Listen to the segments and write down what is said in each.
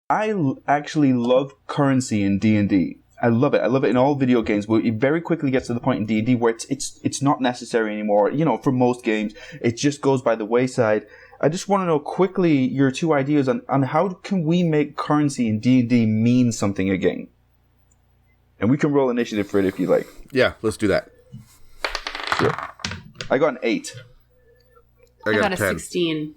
actually love currency in D&D. I love it. I love it in all video games, but it very quickly gets to the point in D&D where it's not necessary anymore. For most games, it just goes by the wayside. I just want to know quickly your two ideas on how can we make currency in D&D mean something again? And we can roll initiative for it if you like. Yeah, let's do that. Sure. I got an 8. I got a 16.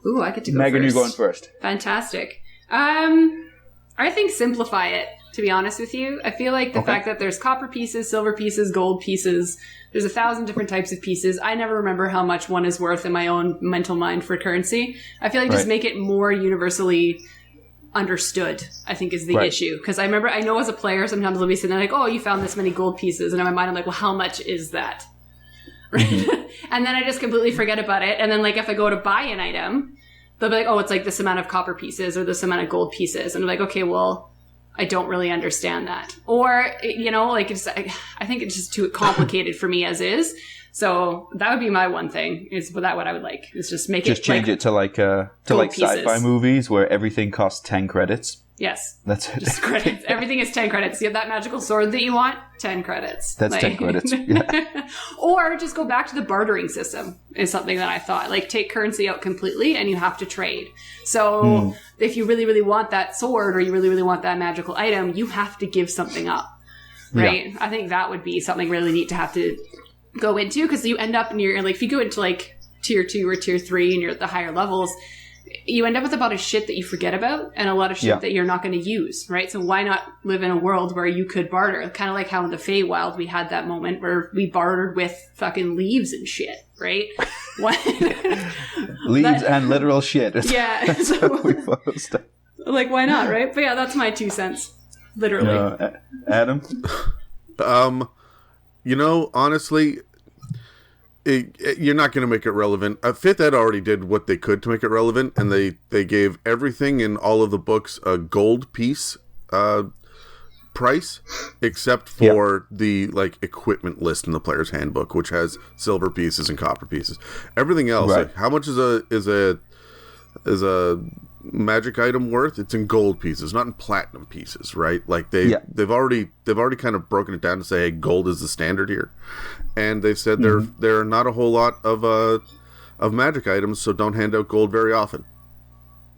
Ooh, I get to go Megan, first. you're going first. Fantastic. I think simplify it, to be honest with you. I feel like the fact that there's copper pieces, silver pieces, gold pieces, there's 1,000 different types of pieces. I never remember how much one is worth in my own mental mind for currency. I feel like just make it more universally understood, I think, is the issue. Because I know as a player, sometimes they'll be sitting there like, oh, you found this many gold pieces. And in my mind, I'm like, well, how much is that? Mm-hmm. And then I just completely forget about it. And then, like, if I go to buy an item, they'll be like, oh, it's like this amount of copper pieces or this amount of gold pieces. And I'm like, okay, well, I don't really understand that. Or, like, I think it's just too complicated for me as is. So that would be my one thing. Is what I would like. Is just make just it change it to like sci-fi pieces. Movies where everything costs 10 credits. Yes. That's it. Just credits. Everything is 10 credits. You have that magical sword that you want? 10 credits. That's 10 credits. Yeah. Or just go back to the bartering system is something that I thought. Like, take currency out completely and you have to trade. So if you really, really want that sword or you really, really want that magical item, you have to give something up. Right? Yeah. I think that would be something really neat to have to go into, because you end up in your, like, if you go into like tier 2 or tier 3 and you're at the higher levels, you end up with a lot of shit that you forget about and a lot of shit that you're not going to use, right? So why not live in a world where you could barter? Kind of like how in the Feywild we had that moment where we bartered with fucking leaves and shit, right? Leaves and literal shit. Yeah. So, like, why not, right? But yeah, that's my 2 cents. Literally. Adam? Honestly, you're not going to make it relevant. 5th Ed already did what they could to make it relevant, and they gave everything in all of the books a gold piece price, except for the like equipment list in the player's handbook, which has silver pieces and copper pieces. Everything else, like how much is a magic item worth? It's in gold pieces, not in platinum pieces, right? Like they've already kind of broken it down to say, hey, gold is the standard here, and they've said there are not a whole lot of magic items, so don't hand out gold very often.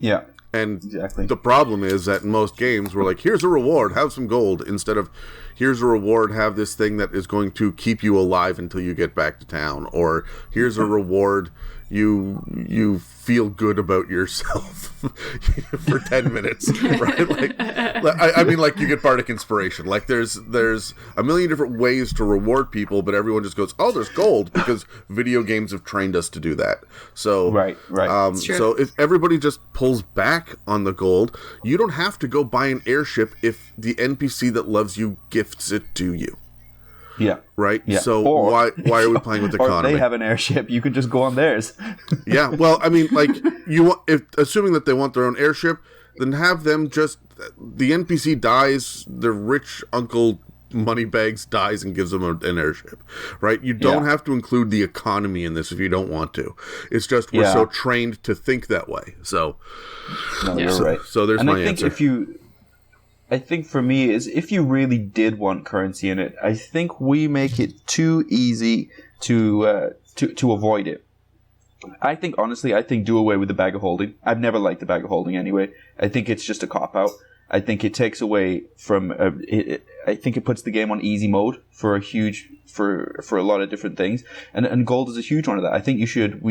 Yeah, and the problem is that in most games we're like, here's a reward, have some gold, instead of here's a reward, have this thing that is going to keep you alive until you get back to town, or here's a reward, you feel good about yourself for 10 minutes, right? Like, I mean, like, you get bardic inspiration. Like, there's a million different ways to reward people, but everyone just goes, oh, there's gold, because video games have trained us to do that. So, right. So if everybody just pulls back on the gold, you don't have to go buy an airship if the NPC that loves you gifts it to you. Yeah. Right? Yeah. So why are we playing with economy? Or they have an airship, you can just go on theirs. Yeah. Well, I mean, like, assuming that they want their own airship, then have them just, the NPC dies, their rich uncle Moneybags dies and gives them an airship. Right? You don't have to include the economy in this if you don't want to. It's just we're so trained to think that way. So, you're right. So there's my answer. I think for me is if you really did want currency in it, I think we make it too easy to avoid it. I think do away with the bag of holding. I've never liked the bag of holding anyway. I think it's just a cop out. I think it takes away from. I think it puts the game on easy mode for a lot of different things, and gold is a huge one of that. I think you should.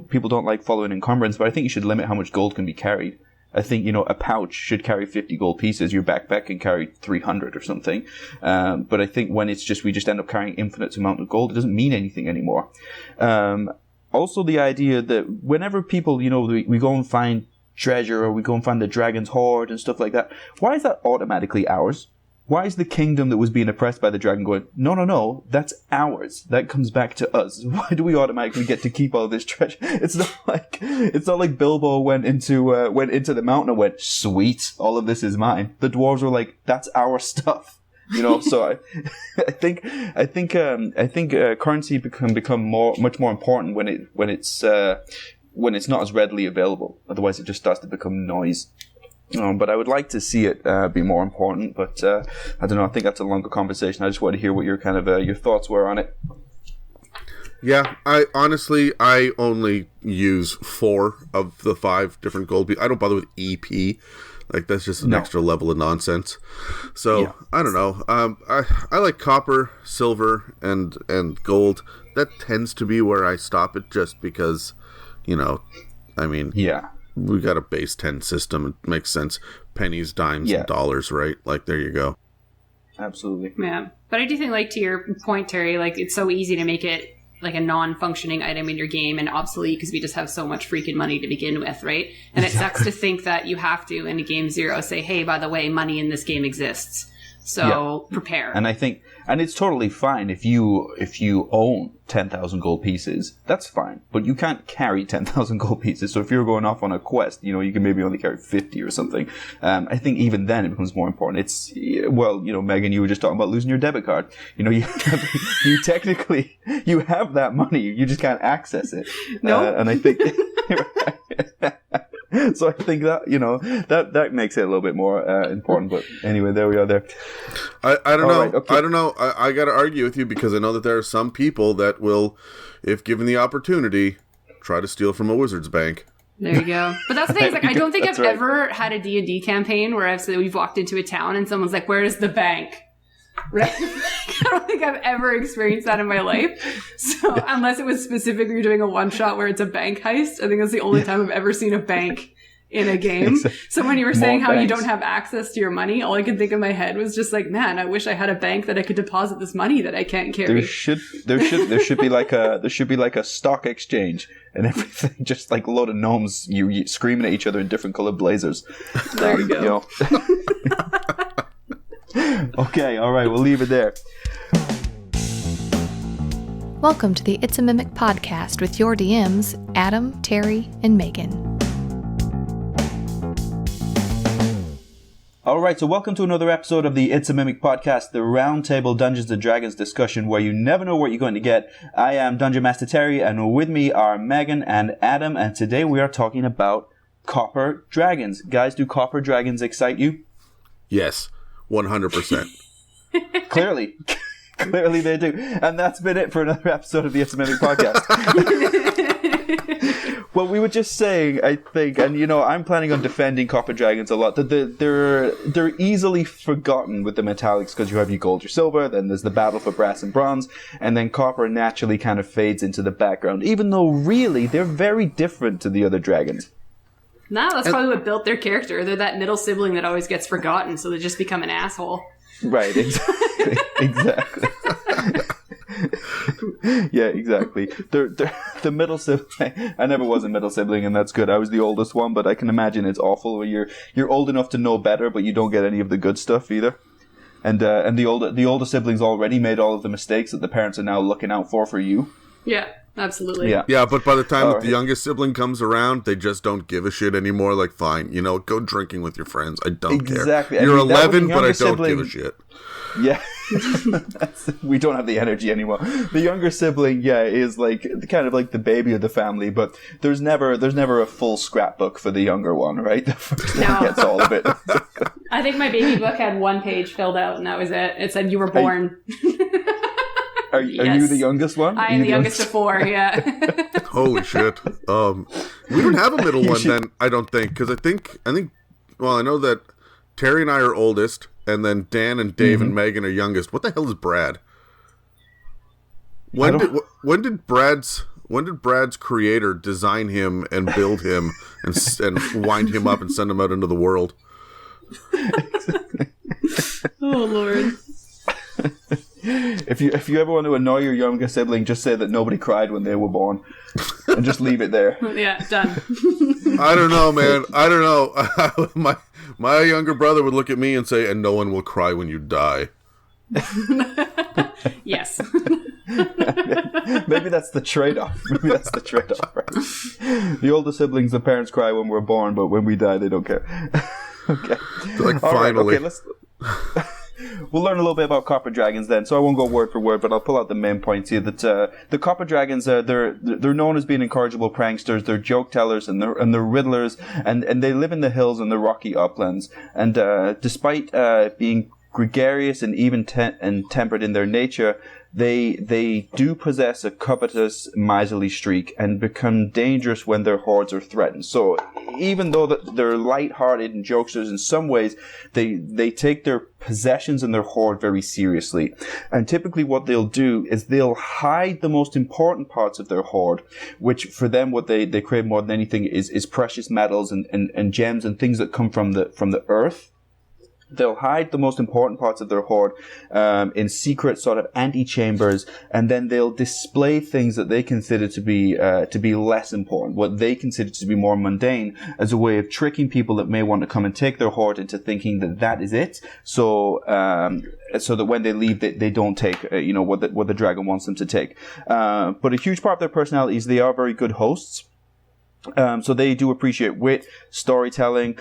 People don't like following encumbrance, but I think you should limit how much gold can be carried. I think, a pouch should carry 50 gold pieces. Your backpack can carry 300 or something. But I think when we just end up carrying infinite amount of gold, it doesn't mean anything anymore. Also, the idea that whenever people, we go and find treasure or we go and find the dragon's hoard and stuff like that, why is that automatically ours? Why is the kingdom that was being oppressed by the dragon going, no, that's ours. That comes back to us. Why do we automatically get to keep all this treasure? It's not like Bilbo went into the mountain and went, sweet, all of this is mine. The dwarves were like, that's our stuff. So I think currency can become much more important when it's not as readily available. Otherwise, it just starts to become noise. But I would like to see it be more important. But I don't know. I think that's a longer conversation. I just want to hear what your kind of your thoughts were on it. Yeah, I only use 4 of the 5 different gold pieces. I don't bother with EP. Like, that's just an extra level of nonsense. So, I don't know. I like copper, silver, and gold. That tends to be where I stop it just because, we got a base 10 system. It makes sense. Pennies, dimes, and dollars, right? Like, there you go. Absolutely. Yeah. But I do think, like, to your point, Terry, like, it's so easy to make it like a non-functioning item in your game and obsolete because we just have so much freaking money to begin with, right? And it sucks to think that you have to, in a game 0, say, hey, by the way, money in this game exists. So prepare. And I think, and it's totally fine if you own 10,000 gold pieces, that's fine. But you can't carry 10,000 gold pieces. So if you're going off on a quest, you can maybe only carry 50 or something. I think even then it becomes more important. It's, Megan, you were just talking about losing your debit card. You technically, you have that money. You just can't access it. No. And I think... So I think that, that makes it a little bit more important. But anyway, there we are there. I don't know. Right, okay. I don't know. I got to argue with you because I know that there are some people that will, if given the opportunity, try to steal from a wizard's bank. There you go. But that's the thing. Is, like, I don't think I've ever had a D&D campaign where we've walked into a town and someone's like, where is the bank? Right? I don't think I've ever experienced that in my life. So unless it was specifically doing a one-shot where it's a bank heist, I think that's the only time I've ever seen a bank in a game. So when you were saying how you don't have access to your money, all I could think in my head was just like, man, I wish I had a bank that I could deposit this money that I can't carry. There should be like a stock exchange and everything, just like a load of gnomes you screaming at each other in different colored blazers. There you go. Okay, all right, we'll leave it there. Welcome to the It's a Mimic podcast with your DMs, Adam, Terry, and Megan. All right, so welcome to another episode of the It's a Mimic podcast, the roundtable Dungeons & Dragons discussion where you never know what you're going to get. I am Dungeon Master Terry, and with me are Megan and Adam, and today we are talking about copper dragons. Guys, do copper dragons excite you? Yes. 100%. Clearly they do. And that's been it for another episode of the It's a Mimic podcast. Well, we were just saying, I think, and I'm planning on defending copper dragons a lot, that they're easily forgotten with the metallics because you have your gold, your silver, then there's the battle for brass and bronze, and then copper naturally kind of fades into the background, even though really they're very different to the other dragons. No, that's probably what built their character. They're that middle sibling that always gets forgotten, so they just become an asshole. Right, exactly. Exactly. Yeah, exactly. They're the middle sibling. I never was a middle sibling, and that's good. I was the oldest one, but I can imagine it's awful where you're old enough to know better, but you don't get any of the good stuff either. And the older siblings already made all of the mistakes that the parents are now looking out for you. Yeah. Absolutely. Yeah, but by the time the youngest sibling comes around, they just don't give a shit anymore. Like, fine, go drinking with your friends. I don't care. Exactly. You're 11, but I don't give a shit. Yeah. We don't have the energy anymore. The younger sibling, is like kind of like the baby of the family, but there's never a full scrapbook for the younger one, right? The first one gets all of it. I think my baby book had 1 page filled out, and that was it. It said, you were born. Are you the youngest one? I am the youngest of 4, yeah. Holy shit. We don't have a middle one then, I don't think. Because I think, well, I know that Terry and I are oldest, and then Dan and Dave and Megan are youngest. What the hell is Brad? When did Brad's creator design him and build him and wind him up and send him out into the world? Oh, Lord. If you ever want to annoy your younger sibling, just say that nobody cried when they were born, and just leave it there. Yeah, done. I don't know, man. I don't know. My younger brother would look at me and say, "And no one will cry when you die." Yes. Maybe that's the trade-off. Right? The older siblings, the parents cry when we're born, but when we die, they don't care. Okay. Like, finally. Right, okay, We'll learn a little bit about copper dragons then, so I won't go word for word, but I'll pull out the main points here. That the copper dragons, they're known as being incorrigible pranksters. They're joke tellers and they're riddlers, and they live in the hills and the rocky uplands. And despite being gregarious and even and tempered in their nature, they do possess a covetous, miserly streak and become dangerous when their hordes are threatened. So even though that they're light-hearted and jokesters in some ways, they take their possessions and their hoard very seriously. And typically what they'll do is they'll hide the most important parts of their hoard, which for them what they crave more than anything is precious metals and gems and things that come from the earth. They'll hide the most important parts of their hoard in secret sort of antechambers, and then they'll display things that they consider to be less important, what they consider to be more mundane, as a way of tricking people that may want to come and take their hoard into thinking that is it. So that when they leave, they don't take what the dragon wants them to take. But a huge part of their personality is they are very good hosts. So they do appreciate wit, storytelling,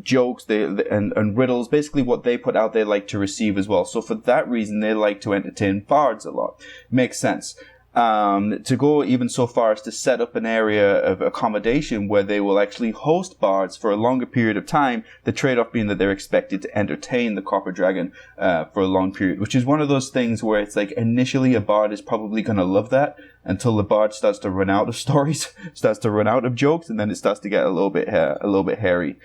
jokes, and riddles. Basically, what they put out, they like to receive as well. So for that reason, they like to entertain bards a lot. Makes sense. To go even so far as to set up an area of accommodation where they will actually host bards for a longer period of time, the trade-off being that they're expected to entertain the copper dragon for a long period, which is one of those things where it's like initially a bard is probably going to love that until the bard starts to run out of stories, starts to run out of jokes, and then it starts to get a little bit hairy.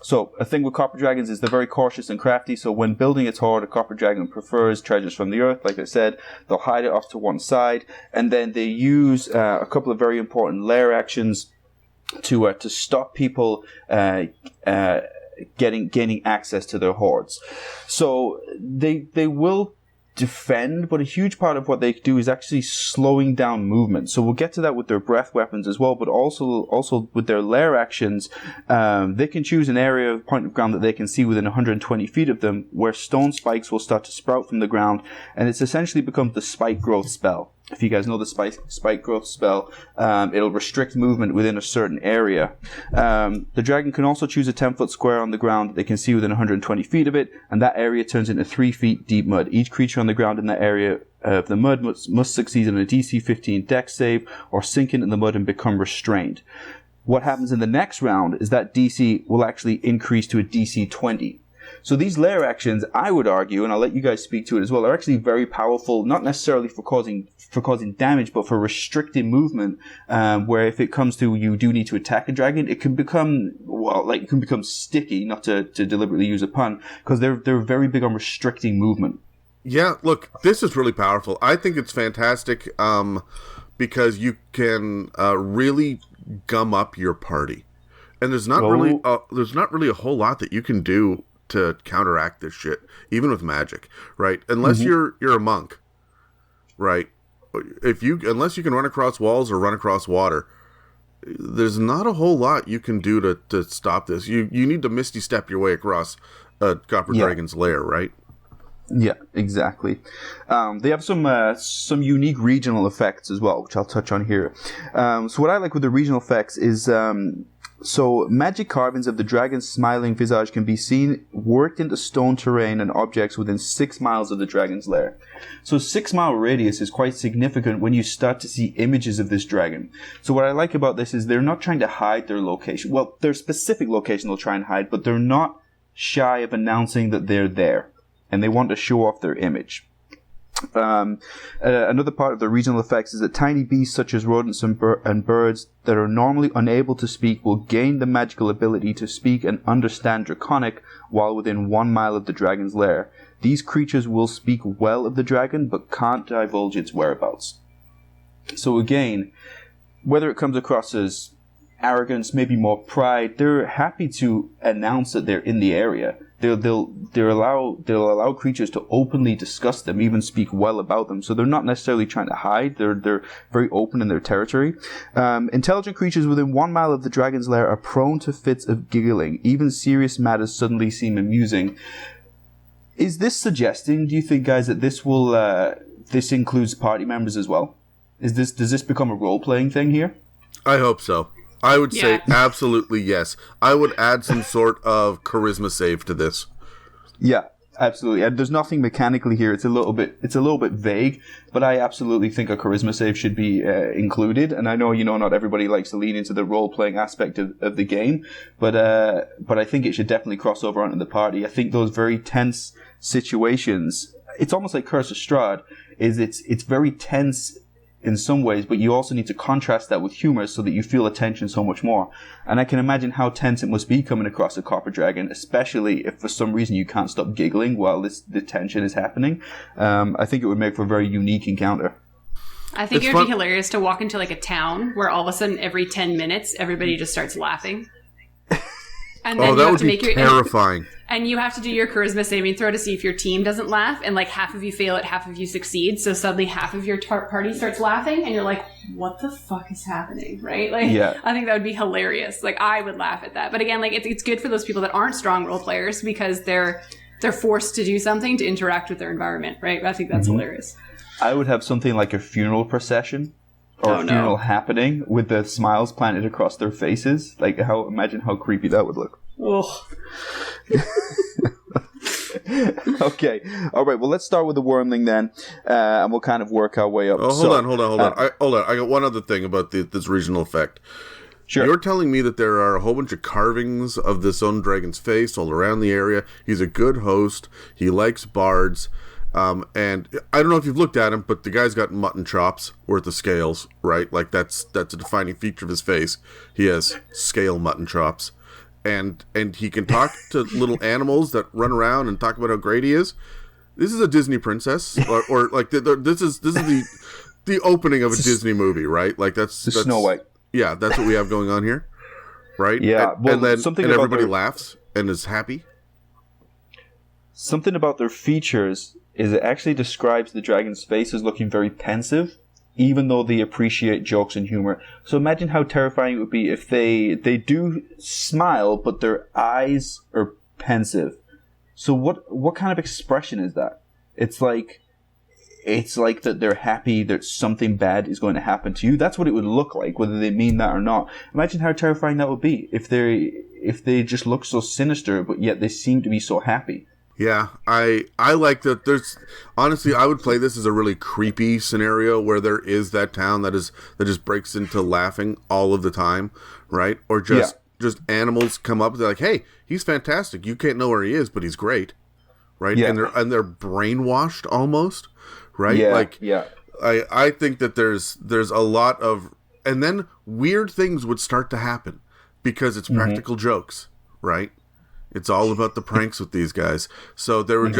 So a thing with copper dragons is they're very cautious and crafty. So when building its hoard, a copper dragon prefers treasures from the earth. Like I said, they'll hide it off to one side, and then they use a couple of very important lair actions to stop people gaining access to their hoards. So they will defend, but a huge part of what they do is actually slowing down movement. So we'll get to that with their breath weapons as well, but also with their lair actions, they can choose an area of point of ground that they can see within 120 feet of them, where stone spikes will start to sprout from the ground, and it's essentially becomes the spike growth spell. If you guys know the spike growth spell, it'll restrict movement within a certain area. The dragon can also choose a 10-foot square on the ground that they can see within 120 feet of it, and that area turns into 3 feet deep mud. Each creature on the ground in that area of the mud must succeed on a DC 15 dex save or sink into the mud and become restrained. What happens in the next round is that DC will actually increase to a DC 20. So these lair actions, I would argue, and I'll let you guys speak to it as well, are actually very powerful, not necessarily for causing damage, but for restricting movement, where if it comes to you do need to attack a dragon, it can become, sticky, not to deliberately use a pun, because they're very big on restricting movement. Yeah, look, this is really powerful. I think it's fantastic because you can really gum up your party. And there's not really a whole lot that you can do to counteract this shit, even with magic, right? Unless you're a monk, right? Unless you can run across walls or run across water, there's not a whole lot you can do to stop this. You need to misty step your way across a copper dragon's lair, right? Yeah, exactly. They have some unique regional effects as well, which I'll touch on here. So what I like with the regional effects is so magic carvings of the dragon's smiling visage can be seen worked into stone terrain and objects within 6 miles of the dragon's lair. So 6 mile radius is quite significant when you start to see images of this dragon. So what I like about this is they're not trying to hide their location. Well, their specific location they'll try and hide, but they're not shy of announcing that they're there, and they want to show off their image. Another part of the regional effects is that tiny beasts such as rodents and birds that are normally unable to speak will gain the magical ability to speak and understand Draconic while within 1 mile of the dragon's lair. These creatures will speak well of the dragon but can't divulge its whereabouts. So again, whether it comes across as arrogance, maybe more pride, they're happy to announce that they're in the area. They'll allow creatures to openly discuss them, even speak well about them. So they're not necessarily trying to hide. They're very open in their territory. Intelligent creatures within 1 mile of the dragon's lair are prone to fits of giggling. Even serious matters suddenly seem amusing. Is this suggesting, do you think, guys, that this includes party members as well? Does this become a role-playing thing here? I hope so. I would say absolutely yes. I would add some sort of charisma save to this. Yeah, Absolutely. And there's nothing mechanically here. It's a little bit vague, but I absolutely think a charisma save should be included. And I know, not everybody likes to lean into the role-playing aspect of the game, but I think it should definitely cross over onto the party. I think those very tense situations, it's almost like Curse of Strahd, it's very tense in some ways, but you also need to contrast that with humor so that you feel the tension so much more. And I can imagine how tense it must be coming across a copper dragon, especially if for some reason you can't stop giggling while the tension is happening. I think it would make for a very unique encounter. I think it would be hilarious to walk into like a town where all of a sudden every 10 minutes everybody just starts laughing. And then that would be terrifying. And you have to do your charisma saving throw to see if your team doesn't laugh, and like half of you fail it, half of you succeed. So suddenly half of your party starts laughing, and you're like, "What the fuck is happening?" Right? Like, yeah. I think that would be hilarious. Like, I would laugh at that. But again, like it's good for those people that aren't strong role players because they're forced to do something to interact with their environment. Right? I think that's hilarious. I would have something like a funeral procession. Or a funeral happening with the smiles planted across their faces. Like, imagine how creepy that would look. Oh. Okay. All right. Well, let's start with the Wormling then, and we'll kind of work our way up. Oh, hold on. I got one other thing about this regional effect. Sure. You're telling me that there are a whole bunch of carvings of this own dragon's face all around the area. He's a good host. He likes bards. And I don't know if you've looked at him, but the guy's got mutton chops worth of scales, right? Like that's a defining feature of his face. He has scale mutton chops, and he can talk to little animals that run around and talk about how great he is. This is a Disney princess, or like this is the opening of a Disney movie, right? Like that's Snow White. Yeah, that's what we have going on here, right? Yeah, and then everybody laughs and is happy. Something about their features is it actually describes the dragon's face as looking very pensive, even though they appreciate jokes and humor. So imagine how terrifying it would be if they do smile, but their eyes are pensive. So what kind of expression is that? It's like that they're happy that something bad is going to happen to you. That's what it would look like, whether they mean that or not. Imagine how terrifying that would be if they just look so sinister, but yet they seem to be so happy. Yeah, I like that. Honestly, I would play this as a really creepy scenario where there is that town that just breaks into laughing all of the time, right? Or just animals come up, they're like, "Hey, he's fantastic. You can't know where he is, but he's great." Right? Yeah. And they're brainwashed almost, right? Yeah. I think that there's a lot of, and then weird things would start to happen because it's practical jokes, right? It's all about the pranks with these guys. So there would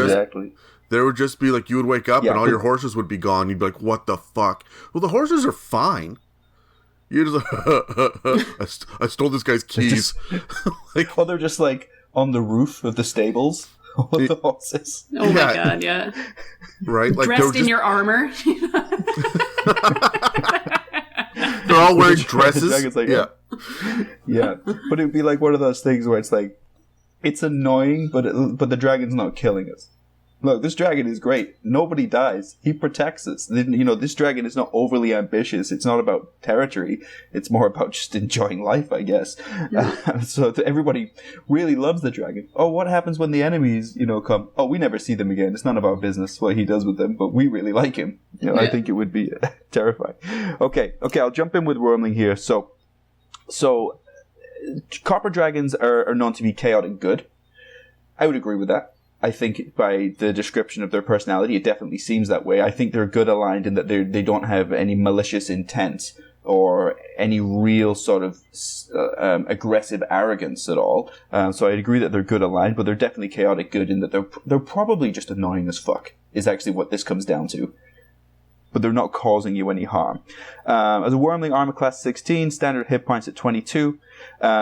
just be like, you would wake up and all your horses would be gone. You'd be like, what the fuck? Well, the horses are fine. You're just like, I stole this guy's keys. They're just like on the roof of the stables with the horses. Oh my god, yeah. Right? Like dressed in your armor. They're all wearing dresses. Like, yeah. But it'd be like one of those things where it's like, it's annoying, but the dragon's not killing us. Look, this dragon is great. Nobody dies. He protects us. This dragon is not overly ambitious. It's not about territory. It's more about just enjoying life, I guess. So everybody really loves the dragon. Oh, what happens when the enemies, come? Oh, we never see them again. It's none of our business what he does with them, but we really like him. I think it would be terrifying. Okay, I'll jump in with Wormling here. So copper dragons are known to be chaotic good. I would agree with that. I think by the description of their personality, it definitely seems that way. I think they're good aligned in that they don't have any malicious intent or any real sort of aggressive arrogance at all. So I agree that they're good aligned, but they're definitely chaotic good in that they're probably just annoying as fuck, is actually what this comes down to. But they're not causing you any harm. As a Wormling, armor class 16, standard hit points at 22,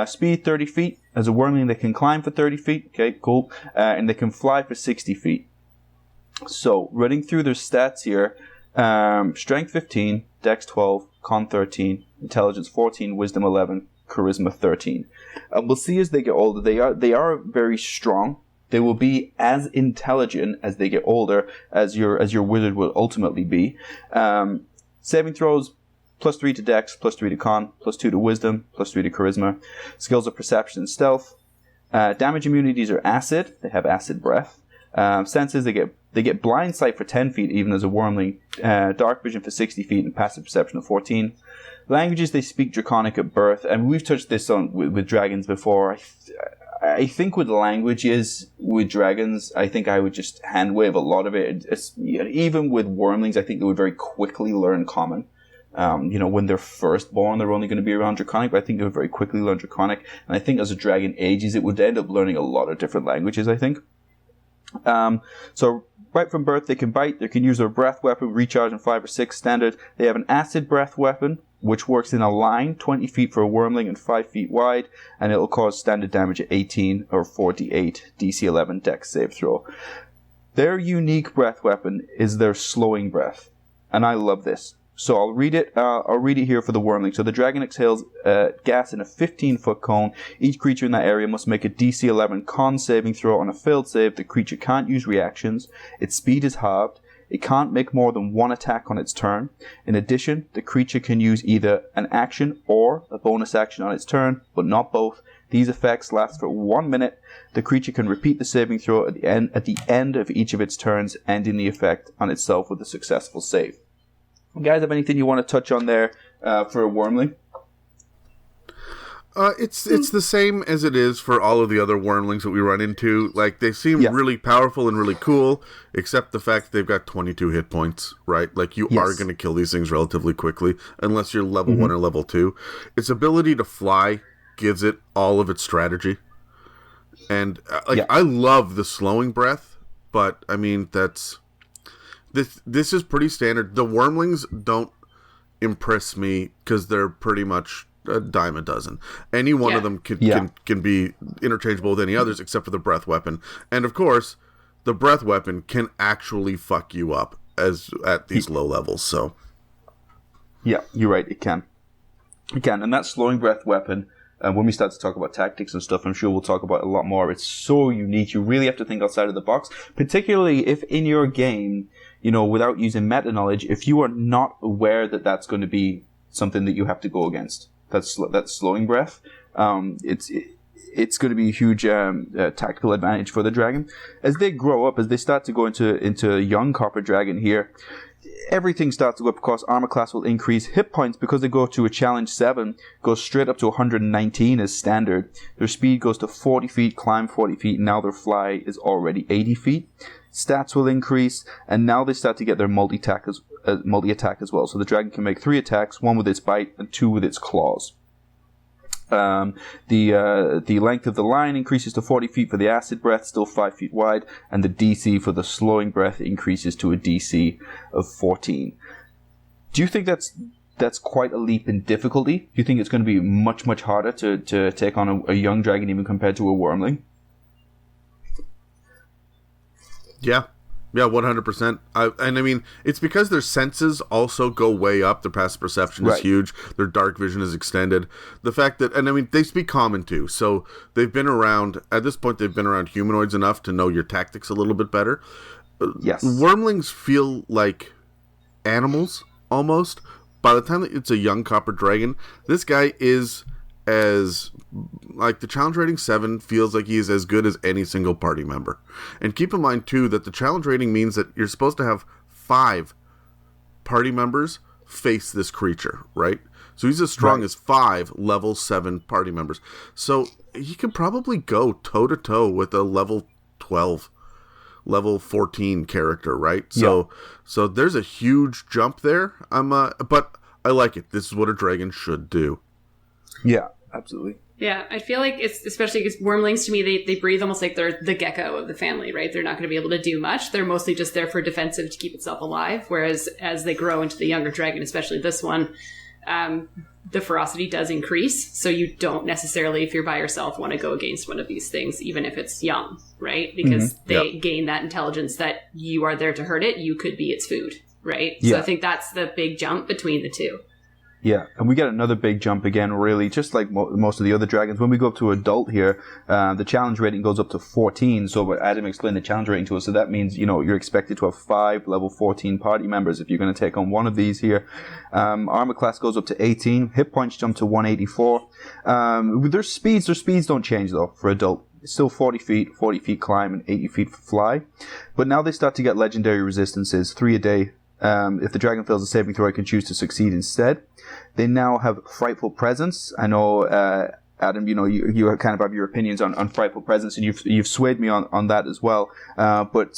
speed 30 feet. As a Wormling, they can climb for 30 feet. Okay, cool. And they can fly for 60 feet. So, running through their stats here, strength 15, dex 12, con 13, intelligence 14, wisdom 11, charisma 13. We'll see as they get older, they are very strong. They will be as intelligent as they get older as your wizard will ultimately be. Saving throws, +3 to dex, +3 to con, +2 to wisdom, +3 to charisma. Skills of perception and stealth. Damage immunities are acid. They have acid breath. Senses, they get blind sight for 10 feet, even as a Wormling, dark vision for 60 feet, and passive perception of 14. Languages, they speak Draconic at birth, and we've touched this on with dragons before. I think with languages, with dragons, I think I would just hand wave a lot of it. Even with Wormlings, I think they would very quickly learn Common. When they're first born, they're only going to be around Draconic, but I think they would very quickly learn Draconic. And I think as a dragon ages, it would end up learning a lot of different languages, I think. So right from birth, they can bite, they can use their breath weapon, recharge in 5 or 6 standard. They have an acid breath weapon, which works in a line, 20 feet for a Wormling and 5 feet wide, and it'll cause standard damage at 18 or 48 DC 11 Dex save throw. Their unique breath weapon is their slowing breath, and I love this. So I'll read it here for the Wormling. So the dragon exhales gas in a 15-foot cone. Each creature in that area must make a DC 11 con saving throw. On a failed save, the creature can't use reactions. Its speed is halved. It can't make more than one attack on its turn. In addition, the creature can use either an action or a bonus action on its turn, but not both. These effects last for 1 minute. The creature can repeat the saving throw at the end of each of its turns, ending the effect on itself with a successful save. You guys have anything you want to touch on there for a Wormling? It's the same as it is for all of the other Wormlings that we run into. Like, they seem really powerful and really cool, except the fact that they've got 22 hit points, right? Like, you are going to kill these things relatively quickly, unless you're level 1 or level 2. Its ability to fly gives it all of its strategy. And, I love the slowing breath, but, I mean, This is pretty standard. The Wormlings don't impress me because they're pretty much a dime a dozen. Any one of them can be interchangeable with any others except for the breath weapon. And of course, the breath weapon can actually fuck you up at these low levels. So, yeah, you're right. It can. And that slowing breath weapon, when we start to talk about tactics and stuff, I'm sure we'll talk about it a lot more. It's so unique. You really have to think outside of the box, particularly if in your game, without using meta knowledge, if you are not aware that that's going to be something that you have to go against, that's slowing breath, it's going to be a huge tactical advantage for the dragon. As they grow up, as they start to go into a young copper dragon here, everything starts to go up. Of course, armor class will increase. Hit points, because they go to a challenge 7, goes straight up to 119 as standard. Their speed goes to 40 feet, climb 40 feet, and now their fly is already 80 feet. Stats will increase, and now they start to get their multi-attack as well. So the dragon can make 3 attacks, 1 with its bite and 2 with its claws. The length of the line increases to 40 feet for the acid breath, still 5 feet wide, and the DC for the slowing breath increases to a DC of 14. Do you think that's quite a leap in difficulty? Do you think it's going to be much, much harder to take on a young dragon even compared to a Wormling? Yeah, 100%. And I mean, it's because their senses also go way up. Their passive perception is huge. Their dark vision is extended. The fact that, and I mean, they speak Common too. So they've been around, at this point, they've been around humanoids enough to know your tactics a little bit better. Yes. Wormlings feel like animals, almost. By the time that it's a young copper dragon, this guy is the challenge rating 7 feels like he is as good as any single party member. And keep in mind too that the challenge rating means that you're supposed to have 5 party members face this creature, right? So he's as strong as 5 level 7 party members. So he could probably go toe to toe with a level 12, level 14 character, right? So there's a huge jump there. But I like it. This is what a dragon should do. Yeah. Absolutely. Yeah, I feel like it's, especially because Wormlings, to me, they breathe almost like they're the gecko of the family, right? They're not going to be able to do much. They're mostly just there for defensive to keep itself alive. Whereas as they grow into the younger dragon, especially this one, the ferocity does increase. So you don't necessarily, if you're by yourself, want to go against one of these things, even if it's young, right? Because they gain that intelligence that you are there to hurt it. You could be its food, right? Yeah. So I think that's the big jump between the two. Yeah, and we get another big jump again, really, just like most of the other dragons. When we go up to adult here, the challenge rating goes up to 14. So Adam explained the challenge rating to us. So that means, you're expected to have 5 level 14 party members if you're going to take on one of these here. Armor class goes up to 18. Hit points jump to 184. Their speeds don't change, though, for adult. It's still 40 feet climb, and 80 feet for fly. But now they start to get legendary resistances, 3 a day. If the dragon fails a saving throw, I can choose to succeed instead. They now have Frightful Presence. I know, Adam, you kind of have your opinions on Frightful Presence, and you've swayed me on that as well. But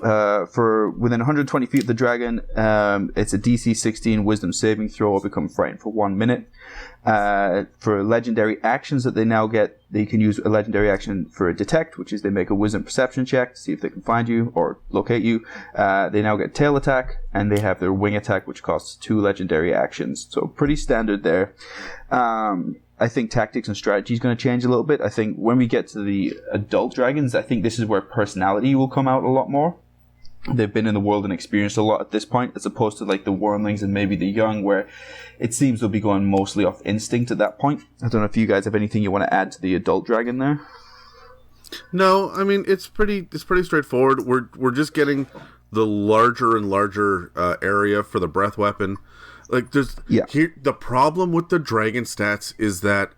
for within 120 feet of the dragon, it's a DC 16 Wisdom saving throw or become frightened for 1 minute. For legendary actions that they now get, they can use a legendary action for a detect, which is they make a wisdom perception check to see if they can find you or locate you. They now get tail attack, and they have their wing attack, which costs 2 legendary actions. So pretty standard there. I think tactics and strategy is going to change a little bit. I think when we get to the adult dragons, I think this is where personality will come out a lot more. They've been in the world and experienced a lot at this point, as opposed to like the Wormlings and maybe the young, where it seems they'll be going mostly off instinct at that point. I don't know if you guys have anything you want to add to the adult dragon there. No, I mean it's pretty straightforward. We're just getting the larger and larger area for the breath weapon. Like the problem with the dragon stats is that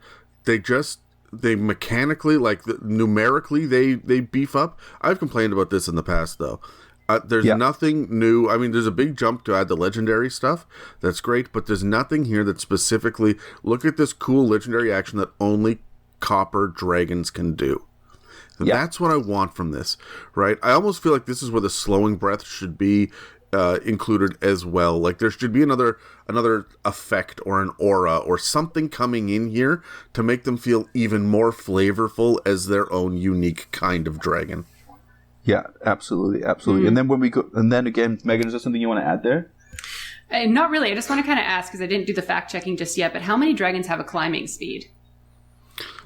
they mechanically, like numerically, they beef up. I've complained about this in the past though. There's nothing new. I mean, there's a big jump to add the legendary stuff. That's great, but there's nothing here that specifically, look at this cool legendary action that only copper dragons can do. That's what I want from this, right? I almost feel like this is where the slowing breath should be included as well. Like there should be another effect or an aura or something coming in here to make them feel even more flavorful as their own unique kind of dragon. Yeah, absolutely. And then when we go, and then again, Megan, is there something you want to add there? Not really. I just want to kind of ask, because I didn't do the fact checking just yet, but how many dragons have a climbing speed?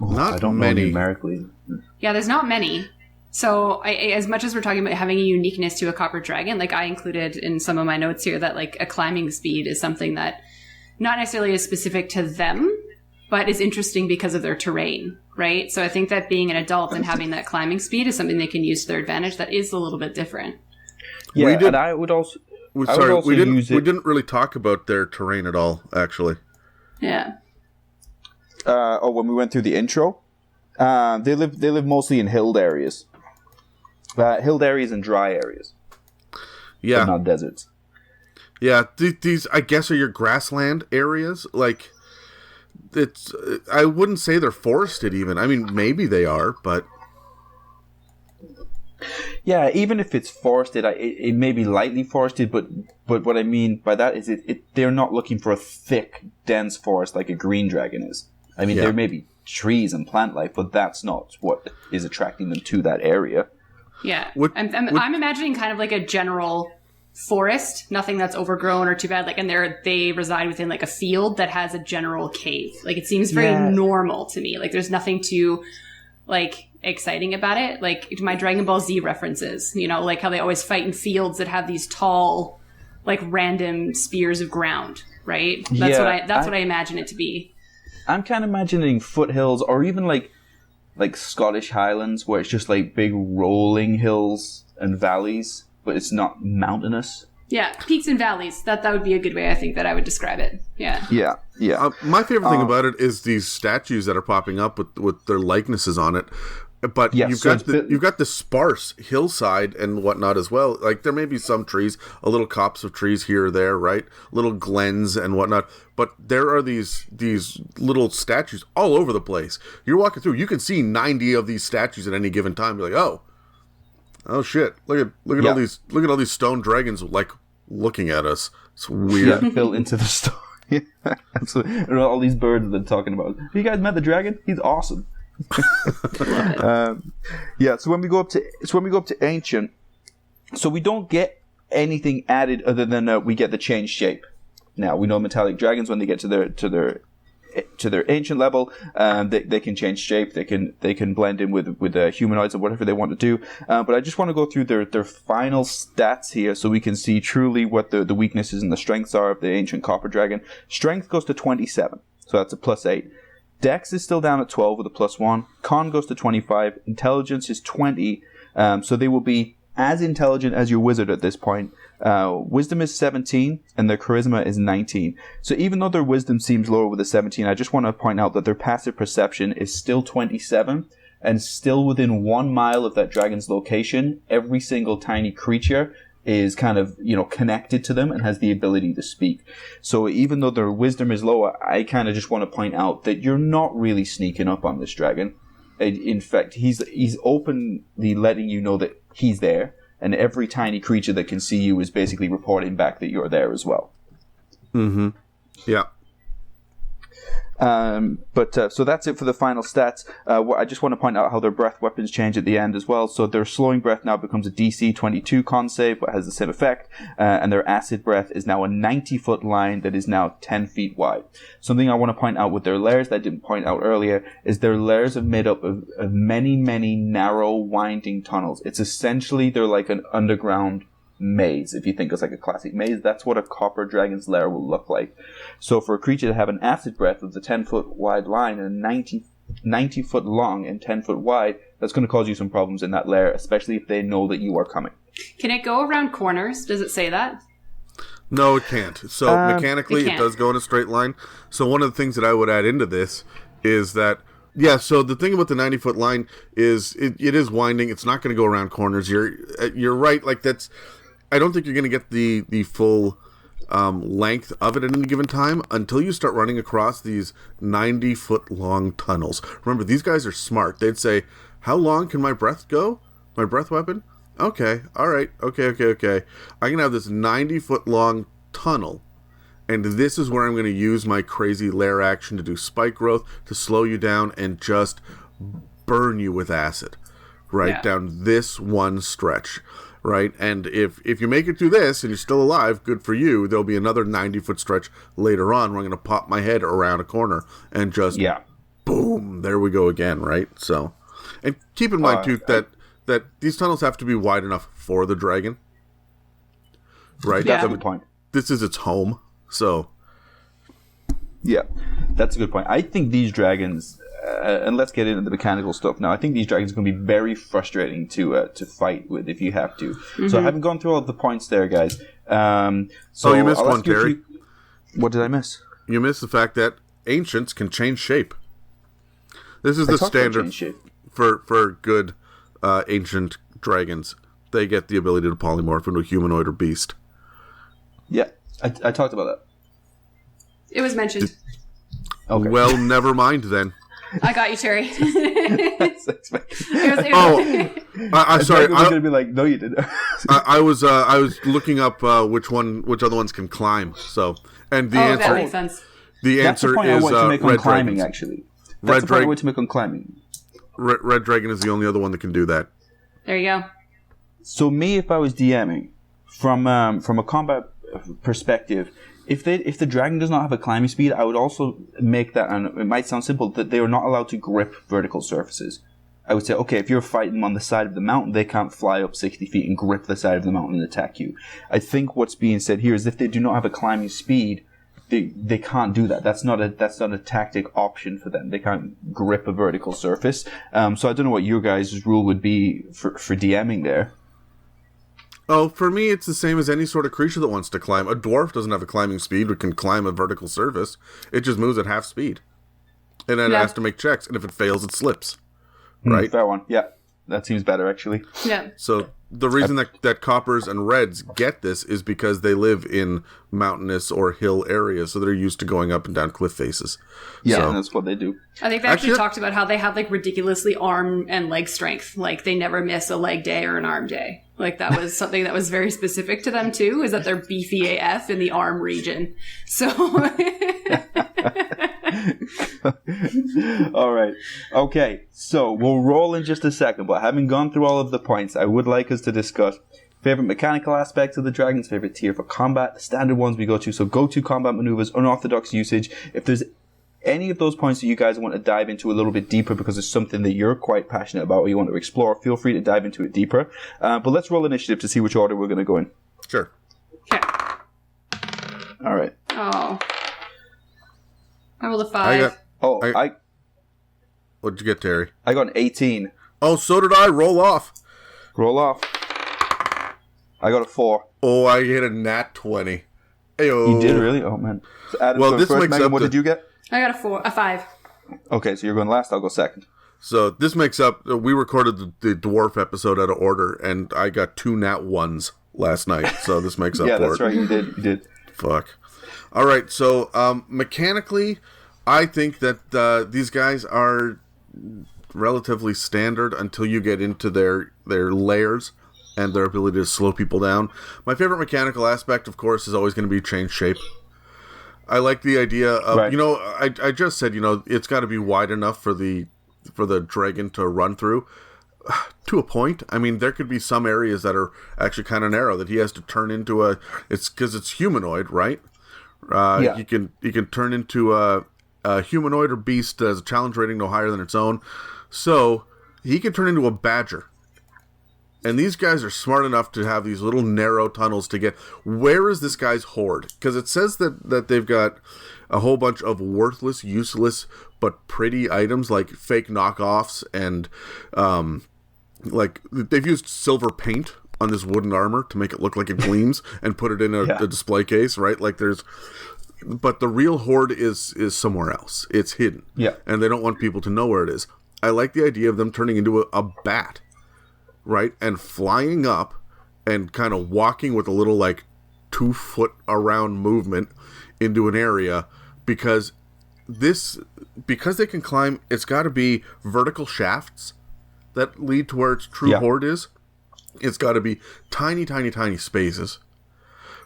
Not I don't many. know numerically. Yeah, there's not many. So as much as we're talking about having a uniqueness to a copper dragon, like I included in some of my notes here that like a climbing speed is something that not necessarily is specific to them, but is interesting because of their terrain, right? So I think that being an adult and having that climbing speed is something they can use to their advantage that is a little bit different. Yeah, and I would also... we didn't really talk about their terrain at all, actually. Yeah. When we went through the intro, they live mostly in hilled areas. Hilled areas and dry areas. Yeah. But not deserts. Yeah, these, I guess, are your grassland areas. Like, it's... I wouldn't say they're forested, even. I mean, maybe they are, but... Yeah, even if it's forested, it may be lightly forested, but what I mean by that is they're not looking for a thick, dense forest like a green dragon is. I mean, there may be trees and plant life, but that's not what is attracting them to that area. Yeah. I'm imagining kind of like a general forest, nothing that's overgrown or too bad. Like, and they reside within like a field that has a general cave. Like, it seems very normal to me. Like, there's nothing too like exciting about it. Like my Dragon Ball Z references, like how they always fight in fields that have these tall, like random spears of ground, right? That's what I imagine it to be. I'm kind of imagining foothills or even like Scottish Highlands where it's just like big rolling hills and valleys, but it's not mountainous. Yeah, peaks and valleys. That would be a good way, I think, that I would describe it. Yeah. Yeah. My favorite thing about it is these statues that are popping up with their likenesses on it. But you've got the sparse hillside and whatnot as well. Like there may be some trees, a little copse of trees here or there, right? Little glens and whatnot. But there are these little statues all over the place. You're walking through, you can see 90 of these statues at any given time. You're like, oh shit! Look at all these stone dragons like looking at us. It's weird. Yeah, built into the stone. Yeah, absolutely. And all these birds that they're talking about. Have you guys met the dragon? He's awesome. So when we go up to ancient, so we don't get anything added other than we get the changed shape. Now we know metallic dragons when they get to their ancient level, they can change shape. They can blend in with humanoids or whatever they want to do. But I just want to go through their final stats here so we can see truly what the weaknesses and the strengths are of the ancient copper dragon. Strength goes to 27, so that's a +8. Dex is still down at 12 with a +1. Con goes to 25. Intelligence is 20. So they will be as intelligent as your wizard at this point. Wisdom is 17 and their charisma is 19. So even though their wisdom seems lower with a 17, I just want to point out that their passive perception is still 27. and still within 1 mile of that dragon's location, every single tiny creature is kind of, connected to them and has the ability to speak. So even though their wisdom is lower, I kind of just want to point out that you're not really sneaking up on this dragon. In fact, he's openly letting you know that he's there, and every tiny creature that can see you is basically reporting back that you're there as well. Mm-hmm. Yeah. So that's it for the final stats. I just want to point out how their breath weapons change at the end as well. So their slowing breath now becomes a DC 22 con save, but has the same effect. And their acid breath is now a 90-foot line that is now 10 feet wide. Something I want to point out with their layers that I didn't point out earlier is their layers are made up of many, many narrow, winding tunnels. It's essentially, they're like an underground maze. If you think it's like a classic maze, that's what a copper dragon's lair will look like. So for a creature to have an acid breath of the 10-foot wide line and 90 foot long and 10 foot wide, that's going to cause you some problems in that lair, especially if they know that you are coming. Can it go around corners? Does it say that? No, it can't. So mechanically, it does go in a straight line. So one of the things that I would add into this is that, so the thing about the 90-foot line is it is winding. It's not going to go around corners. You're right. Like that's, I don't think you're going to get the full length of it at any given time until you start running across these 90-foot long tunnels. Remember, these guys are smart. They'd say, how long can my breath go? My breath weapon? Okay, all right, okay. I can have this 90-foot long tunnel, and this is where I'm going to use my crazy lair action to do spike growth, to slow you down, and just burn you with acid, right, down this one stretch. Right, and if you make it through this and you're still alive, good for you. There'll be another 90-foot stretch later on where I'm going to pop my head around a corner and just boom, there we go again, right? So, and keep in mind too that these tunnels have to be wide enough for the dragon, right? That's a good point. This is its home, so yeah, that's a good point. I think these dragons. And let's get into the mechanical stuff now. I think these dragons are going to be very frustrating to fight with if you have to. Mm-hmm. So I haven't gone through all of the points there, guys. So you missed one, Terry. What did I miss? You missed the fact that ancients can change shape. This is the standard for good ancient dragons. They get the ability to polymorph into a humanoid or beast. Yeah, I talked about that. It was mentioned. Okay. Well, never mind then. I got you, Terry. I'm sorry. I was going to be like, no, you didn't. I was looking up which other ones can climb. So, and the answer that makes sense. The answer is red climbing. dragons. Actually, that's the point I want to make on climbing. Red dragon is the only other one that can do that. There you go. So, me, if I was DMing from a combat perspective. If the dragon does not have a climbing speed, I would also make that, and it might sound simple, that they are not allowed to grip vertical surfaces. I would say, okay, if you're fighting them on the side of the mountain, they can't fly up 60 feet and grip the side of the mountain and attack you. I think what's being said here is if they do not have a climbing speed, they can't do that. That's not a tactic option for them. They can't grip a vertical surface. So I don't know what your guys' rule would be for DMing there. Oh, for me, it's the same as any sort of creature that wants to climb. A dwarf doesn't have a climbing speed, but can climb a vertical surface. It just moves at half speed. And then it has to make checks, and if it fails, it slips. Right? Fair one. Yeah, that seems better, actually. Yeah. So the reason that coppers and reds get this is because they live in mountainous or hill areas, so they're used to going up and down cliff faces. Yeah, and that's what they do. I think they actually talked about how they have like ridiculously arm and leg strength. Like they never miss a leg day or an arm day. Like that was something that was very specific to them too, is that they're beefy AF in the arm region. So all right. Okay. So we'll roll in just a second, but having gone through all of the points, I would like us to discuss favorite mechanical aspects of the dragons, favorite tier for combat, the standard ones we go to. So go-to combat maneuvers, unorthodox usage. If there's any of those points that you guys want to dive into a little bit deeper because it's something that you're quite passionate about or you want to explore, feel free to dive into it deeper. But let's roll initiative to see which order we're going to go in. Sure. Okay. All right. Oh. I rolled a 5. What'd you get, Terry? I got an 18. Oh, so did I. Roll off. Roll off. I got a 4. Oh, I hit a nat 20. Ayo. You did really? Oh, man. So Adam, well, this first, makes Megan, up what did you get? I got a 5. Okay, so you're going last. I'll go second. So this makes up. We recorded the dwarf episode out of order, and I got 2 nat 1s last night. So this makes up Yeah, for it. that's right. You did. Fuck. All right. So mechanically, I think that these guys are relatively standard until you get into their layers and their ability to slow people down. My favorite mechanical aspect, of course, is always going to be change shape. I like the idea of, Right. I just said, it's got to be wide enough for the dragon to run through. To a point. I mean, there could be some areas that are actually kind of narrow that he has to turn into it's because it's humanoid, right? Yeah. You can turn into a humanoid or beast that has a challenge rating no higher than its own. So he can turn into a badger. And these guys are smart enough to have these little narrow tunnels to get... Where is this guy's horde? Because it says that they've got a whole bunch of worthless, useless, but pretty items like fake knockoffs and they've used silver paint on this wooden armor to make it look like it gleams and put it in a display case, right? But the real horde is somewhere else. It's hidden. Yeah. And they don't want people to know where it is. I like the idea of them turning into a bat, right? And flying up and kind of walking with a little 2 foot around movement into an area because they can climb, it's got to be vertical shafts that lead to where its true horde is. It's got to be tiny, tiny, tiny spaces,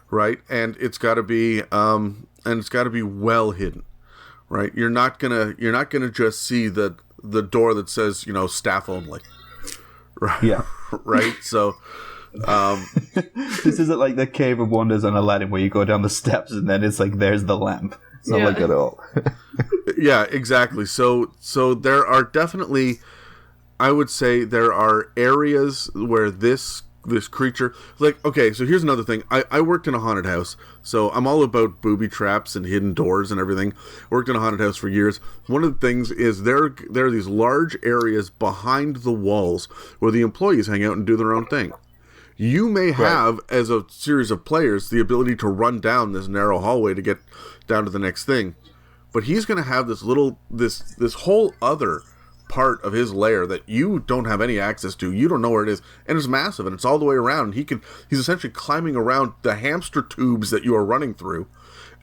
right? And it's got to be well hidden, right? You're not gonna just see the door that says staff only, right? Yeah. Right. So, this isn't like the Cave of Wonders on Aladdin where you go down the steps and then it's like there's the lamp. It's not like that at all. Yeah, exactly. So there are definitely, I would say there are areas where this creature, okay, so here's another thing. I worked in a haunted house, so I'm all about booby traps and hidden doors and everything. Worked in a haunted house for years. One of the things is there are these large areas behind the walls where the employees hang out and do their own thing. You may have, as a series of players, the ability to run down this narrow hallway to get down to the next thing. But he's going to have this whole other part of his lair that you don't have any access to. You don't know where it is. And it's massive, and it's all the way around. He's essentially climbing around the hamster tubes that you are running through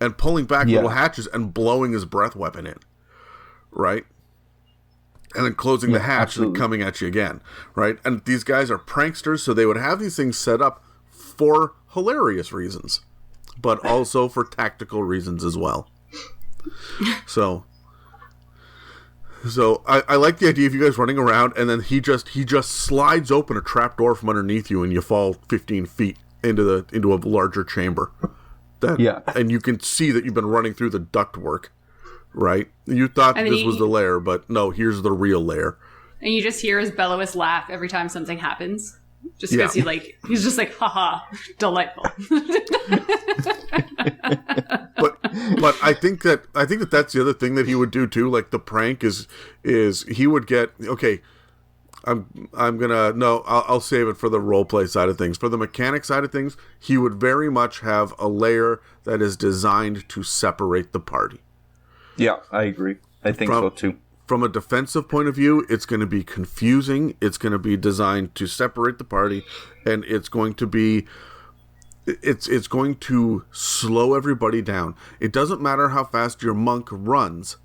and pulling back little hatches and blowing his breath weapon in. Right? And then closing the hatch and coming at you again, right? And these guys are pranksters, so they would have these things set up for hilarious reasons, but also for tactical reasons as well. So I like the idea of you guys running around, and then he just slides open a trapdoor from underneath you, and you fall 15 feet into a larger chamber. And you can see that you've been running through the ductwork. Right? You thought this was the lair, but no, here's the real lair. And you just hear his bellowous laugh every time something happens. Just because he's just like, haha, delightful. But I think that that's the other thing that he would do too. Like the prank is he would get, okay, I'll save it for the roleplay side of things. For the mechanic side of things, he would very much have a lair that is designed to separate the party. Yeah, I agree. I think so too. From a defensive point of view, it's going to be confusing. It's going to be designed to separate the party, and it's going to be it's going to slow everybody down. It doesn't matter how fast your monk runs.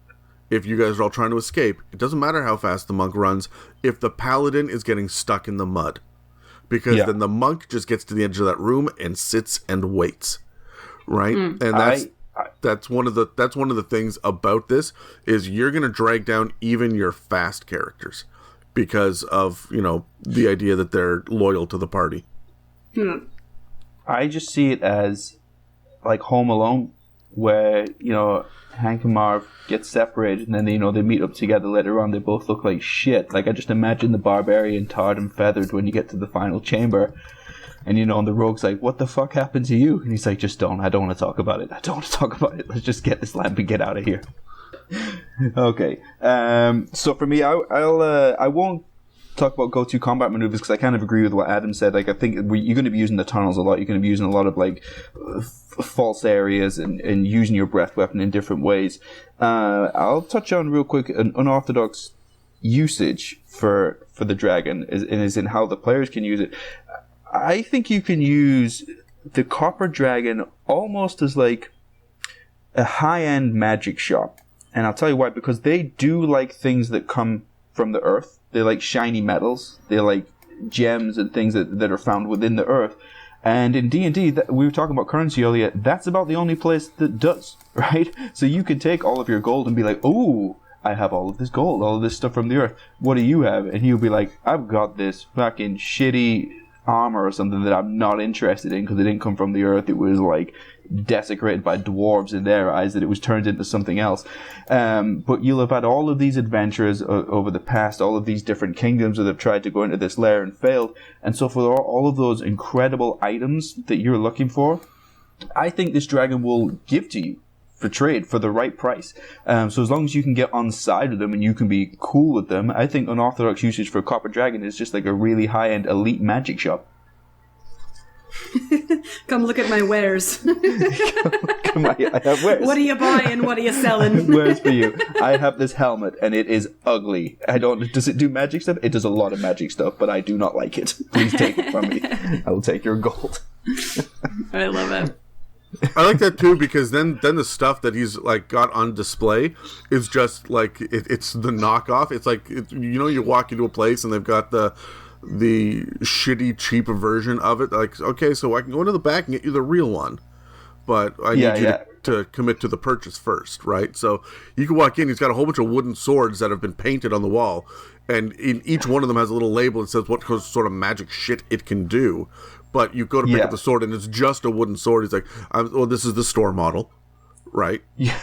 If you guys are all trying to escape, it doesn't matter how fast the monk runs if the paladin is getting stuck in the mud. Because then the monk just gets to the edge of that room and sits and waits. Right? And that's one of the things about this is you're going to drag down even your fast characters because of, the idea that they're loyal to the party. I just see it as like Home Alone, where, Hank and Marv get separated and then, they meet up together later on. They both look like shit. Like, I just imagine the barbarian tarred and feathered when you get to the final chamber. And, and the rogue's like, what the fuck happened to you? And he's like, I don't want to talk about it. Let's just get this lamp and get out of here. Okay. So for me, I won't talk about go-to combat maneuvers because I kind of agree with what Adam said. Like, I think you're going to be using the tunnels a lot. You're going to be using a lot of, like, false areas and using your breath weapon in different ways. I'll touch on real quick an unorthodox usage for the dragon is in how the players can use it. I think you can use the copper dragon almost as like a high-end magic shop. And I'll tell you why, because they do like things that come from the earth. They like shiny metals. They like gems and things that are found within the earth. And in D&D, we were talking about currency earlier, that's about the only place that does, right? So you can take all of your gold and be like, oh, I have all of this gold, all of this stuff from the earth. What do you have? And he'll be like, I've got this fucking shitty armor or something that I'm not interested in because it didn't come from the earth. It was like desecrated by dwarves in their eyes, that it was turned into something else. But you'll have had all of these adventurers over the past, all of these different kingdoms that have tried to go into this lair and failed. And so for all of those incredible items that you're looking for, I think this dragon will give to you for trade for the right price. So as long as you can get on side with them and you can be cool with them, I think unorthodox usage for Copper Dragon is just like a really high-end elite magic shop. Come look at my wares. I have wares. What are you buying? What are you selling? Wares for you. I have this helmet and it is ugly. Does it do magic stuff? It does a lot of magic stuff, but I do not like it. Please take it from me. I will take your gold. I love it. I like that too, because then the stuff that he's like got on display is just like it's the knockoff. It's like you walk into a place and they've got the shitty, cheaper version of it. Like, okay, so I can go into the back and get you the real one, but I need you to commit to the purchase first, right? So you can walk in. He's got a whole bunch of wooden swords that have been painted on the wall, and in each one of them has a little label that says what sort of magic shit it can do. But you go to pick up the sword, and it's just a wooden sword. He's like, well, this is the store model, right? Yeah.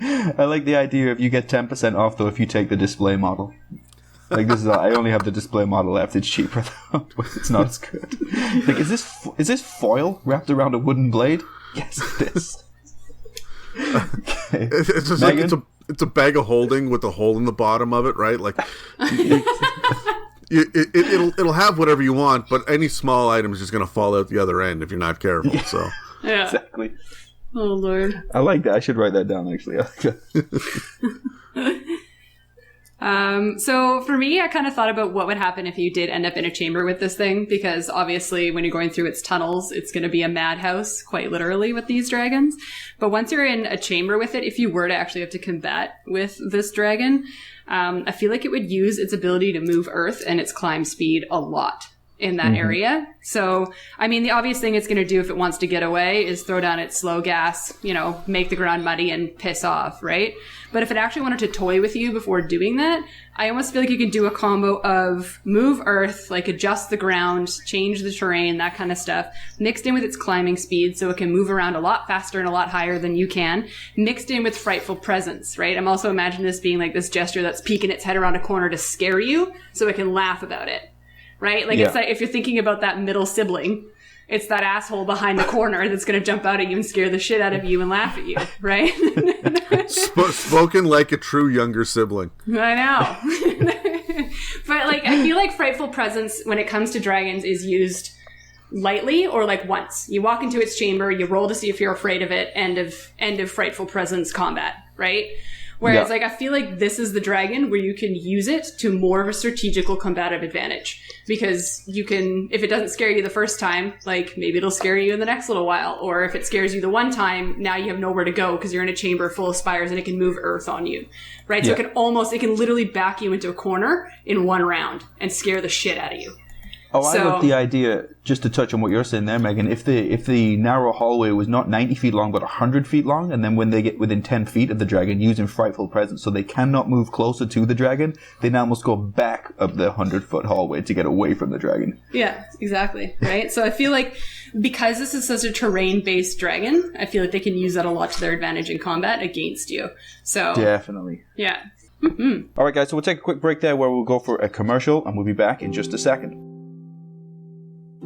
I like the idea of you get 10% off, though, if you take the display model. Like, this is I only have the display model left. It's cheaper, though. It's not as good. Like, is this foil wrapped around a wooden blade? Yes, it is. Okay. It's just Megan? like it's a bag of holding with a hole in the bottom of it, right? Like... It'll have whatever you want, but any small item is just going to fall out the other end if you're not careful. So Yeah. Exactly. Oh, Lord. I like that. I should write that down, actually. I like that. So for me, I kind of thought about what would happen if you did end up in a chamber with this thing, because obviously when you're going through its tunnels, it's going to be a madhouse, quite literally, with these dragons. But once you're in a chamber with it, if you were to actually have to combat with this dragon, I feel like it would use its ability to move earth and its climb speed a lot in that area. So, I mean, the obvious thing it's going to do if it wants to get away is throw down its slow gas, make the ground muddy and piss off, right? But if it actually wanted to toy with you before doing that, I almost feel like you could do a combo of move earth, like adjust the ground, change the terrain, that kind of stuff, mixed in with its climbing speed so it can move around a lot faster and a lot higher than you can, mixed in with frightful presence, right? I'm also imagining this being like this gesture that's peeking its head around a corner to scare you so it can laugh about it, right? Like, it's like if you're thinking about that middle sibling, it's that asshole behind the corner that's going to jump out at you and scare the shit out of you and laugh at you, right? Spoken like a true younger sibling. I know. But like, I feel like Frightful Presence, when it comes to dragons, is used lightly or like once. You walk into its chamber, you roll to see if you're afraid of it, end of Frightful Presence combat, right? Whereas, like, I feel like this is the dragon where you can use it to more of a strategical combative advantage. Because you can, if it doesn't scare you the first time, like, maybe it'll scare you in the next little while. Or if it scares you the one time, now you have nowhere to go because you're in a chamber full of spires and it can move earth on you. Right? So it can literally back you into a corner in one round and scare the shit out of you. Oh, I love the idea, just to touch on what you're saying there, Megan, if the narrow hallway was not 90 feet long, but 100 feet long, and then when they get within 10 feet of the dragon, using Frightful Presence, so they cannot move closer to the dragon, they now must go back up the 100-foot hallway to get away from the dragon. Yeah, exactly, right? So I feel like, because this is such a terrain-based dragon, I feel like they can use that a lot to their advantage in combat against you. So Definitely. Yeah. All right, guys, so we'll take a quick break there where we'll go for a commercial, and we'll be back in just a second.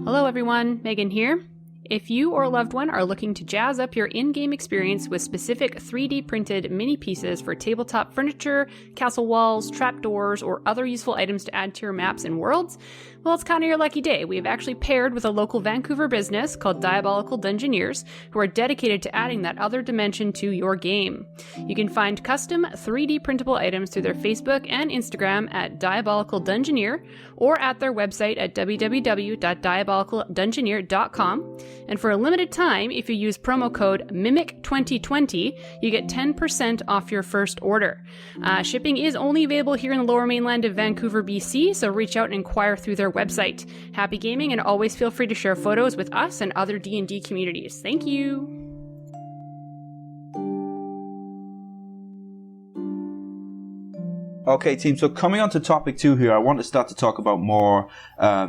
Hello everyone, Megan here. If you or a loved one are looking to jazz up your in-game experience with specific 3D printed mini pieces for tabletop furniture, castle walls, trapdoors, or other useful items to add to your maps and worlds, well, it's kind of your lucky day. We have actually paired with a local Vancouver business called Diabolical Dungeoneers, who are dedicated to adding that other dimension to your game. You can find custom 3D printable items through their Facebook and Instagram at Diabolical Dungeoneer, or at their website at www.diabolicaldungeoneer.com. And for a limited time, if you use promo code MIMIC2020, you get 10% off your first order. Shipping is only available here in the Lower Mainland of Vancouver, BC, so reach out and inquire through their website. Happy gaming, and always feel free to share photos with us and other D&D communities. Thank you! Okay, team, so coming on to topic 2 here, I want to start to talk about more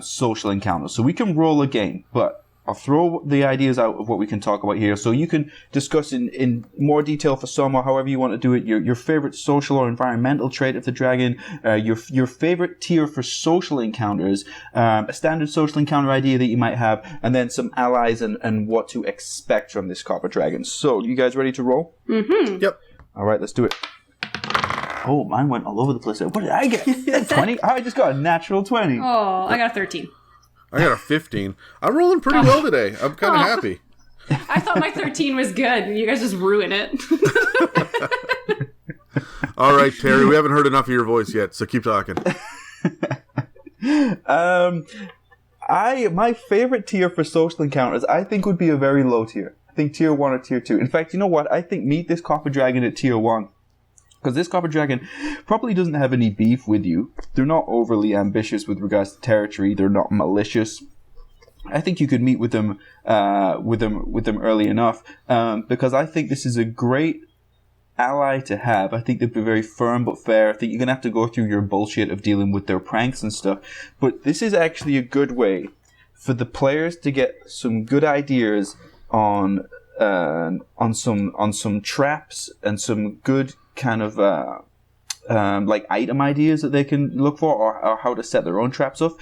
social encounters. So we can roll a game, but I'll throw the ideas out of what we can talk about here, so you can discuss in more detail for some, or however you want to do it, your favorite social or environmental trait of the dragon, your favorite tier for social encounters, a standard social encounter idea that you might have, and then some allies and what to expect from this copper dragon. So, you guys ready to roll? Mm-hmm. Yep. All right, let's do it. Oh, mine went all over the place. What did I get? 20? I just got a natural 20. Oh, I got a 13. I got a 15. I'm rolling pretty well today. I'm kind of happy. I thought my 13 was good, and you guys just ruin it. All right, Terry, we haven't heard enough of your voice yet, so keep talking. My favorite tier for social encounters, I think, would be a very low tier. I think tier 1 or tier 2. In fact, you know what? I think meet this copper dragon at tier 1. Because this copper dragon probably doesn't have any beef with you. They're not overly ambitious with regards to territory. They're not malicious. I think you could meet with them early enough, because I think this is a great ally to have. I think they'd be very firm but fair. I think you're gonna have to go through your bullshit of dealing with their pranks and stuff. But this is actually a good way for the players to get some good ideas on some traps and some good kind of like item ideas that they can look for, or how to set their own traps up.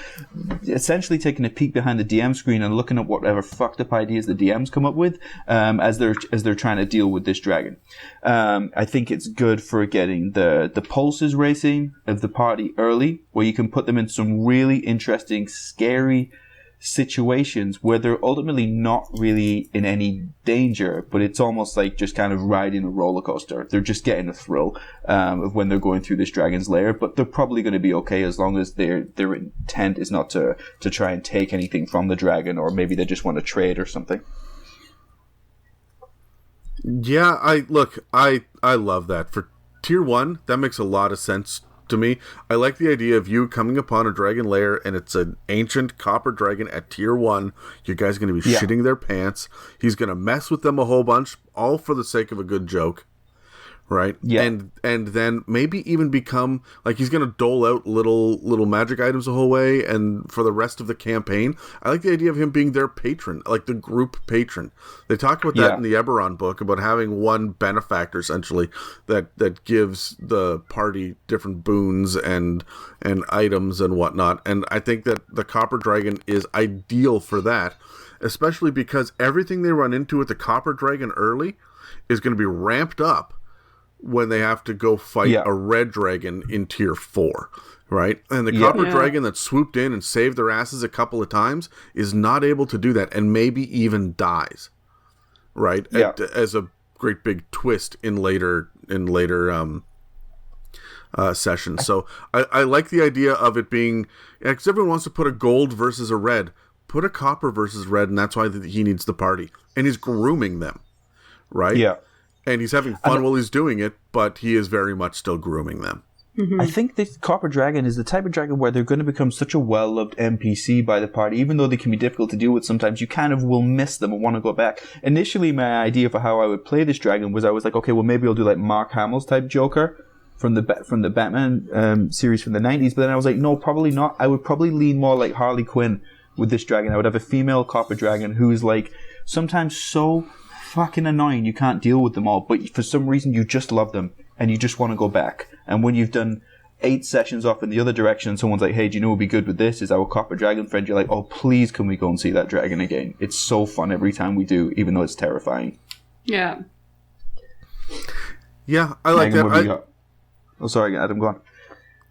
Essentially taking a peek behind the DM screen and looking at whatever fucked up ideas the DMs come up with as they're trying to deal with this dragon. I think it's good for getting the pulses racing of the party early, where you can put them in some really interesting, scary situations where they're ultimately not really in any danger, but it's almost like just kind of riding a roller coaster. They're just getting a thrill of when they're going through this dragon's lair, but they're probably going to be okay as long as their intent is not to try and take anything from the dragon, or maybe they just want to trade or something. Yeah, I love that. For tier 1, that makes a lot of sense to me. I like the idea of you coming upon a dragon lair, and it's an ancient copper dragon at tier 1. You guys are going to be shitting their pants. He's going to mess with them a whole bunch, all for the sake of a good joke. Right? Yeah. And then maybe even become, like, he's going to dole out little magic items the whole way, and for the rest of the campaign. I like the idea of him being their patron, like the group patron. They talk about that in the Eberron book, about having one benefactor, essentially, that gives the party different boons and items and whatnot. And I think that the Copper Dragon is ideal for that, especially because everything they run into with the Copper Dragon early is going to be ramped up when they have to go fight a red dragon in tier 4, right? And the copper dragon that swooped in and saved their asses a couple of times is not able to do that, and maybe even dies, right? As a great big twist in later sessions. So I like the idea of it being, because everyone wants to put a gold versus a red, put a copper versus red, and that's why he needs the party. And he's grooming them, right? Yeah. And he's having fun while he's doing it, but he is very much still grooming them. Mm-hmm. I think this Copper Dragon is the type of dragon where they're going to become such a well-loved NPC by the party, even though they can be difficult to deal with sometimes. You kind of will miss them and want to go back. Initially, my idea for how I would play this dragon was I was like, okay, well, maybe I'll do like Mark Hamill's type Joker from the Batman series from the 90s. But then I was like, no, probably not. I would probably lean more like Harley Quinn with this dragon. I would have a female Copper Dragon who's like sometimes so fucking annoying you can't deal with them all, but for some reason you just love them and you just want to go back. And when you've done 8 sessions off in the other direction, and someone's like, hey, do you know what would be good with this? Is our copper dragon friend. You're like, oh, please can we go and see that dragon again? It's so fun every time we do, even though it's terrifying. Yeah. Yeah, I like Megan, that. Oh, sorry, Adam, go on.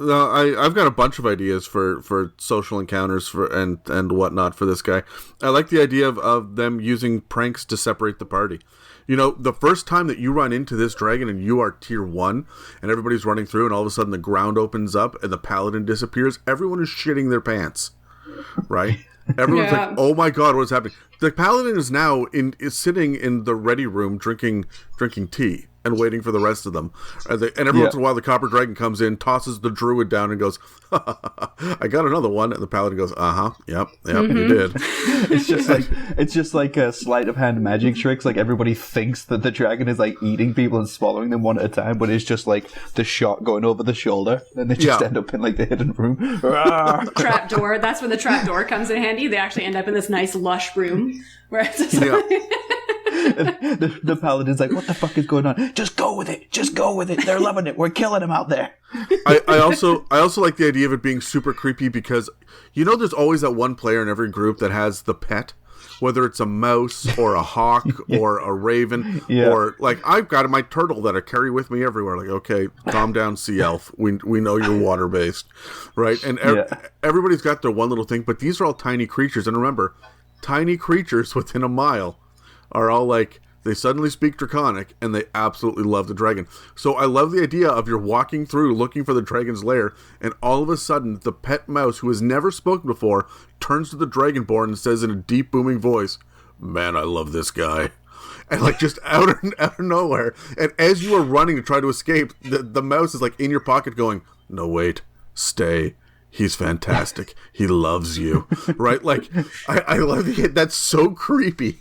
I've got a bunch of ideas for social encounters and whatnot for this guy. I like the idea of them using pranks to separate the party. You know, the first time that you run into this dragon and you are tier 1 and everybody's running through and all of a sudden the ground opens up and the paladin disappears, everyone is shitting their pants, right? Everyone's like, oh my god, what's happening? The paladin is now is sitting in the ready room drinking tea and waiting for the rest of them. And every once in a while the copper dragon comes in, tosses the druid down and goes, I got another one. And the paladin goes, yep, you did. It's just like a sleight of hand magic tricks. Like everybody thinks that the dragon is like eating people and swallowing them one at a time, but it's just like the shot going over the shoulder. And they just end up in like the hidden room. Trap door. That's when the trap door comes in handy. They actually end up in this nice lush room where it's just the paladin's like, what the fuck is going on? Just go with it. They're loving it. We're killing them out there. I also like the idea of it being super creepy because, you know, there's always that one player in every group that has the pet, whether it's a mouse or a hawk or a raven or like I've got my turtle that I carry with me everywhere. Like, okay, calm down, sea elf. We know you're water based, right? And everybody's got their one little thing, but these are all tiny creatures. And remember, tiny creatures within a mile are all like, they suddenly speak Draconic, and they absolutely love the dragon. So I love the idea of you're walking through looking for the dragon's lair, and all of a sudden, the pet mouse, who has never spoken before, turns to the dragonborn and says in a deep, booming voice, man, I love this guy. And like just out of nowhere. And as you are running to try to escape, the mouse is like in your pocket going, no, wait, stay. He's fantastic. He loves you. Right? Like, I love it. That's so creepy.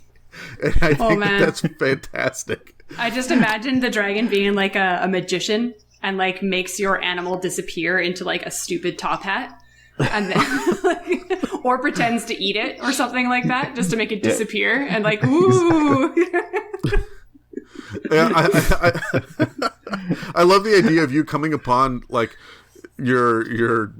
And I think that's fantastic. I just imagined the dragon being like a magician and like makes your animal disappear into like a stupid top hat. And then, or pretends to eat it or something like that just to make it disappear and like, ooh. I love the idea of you coming upon like your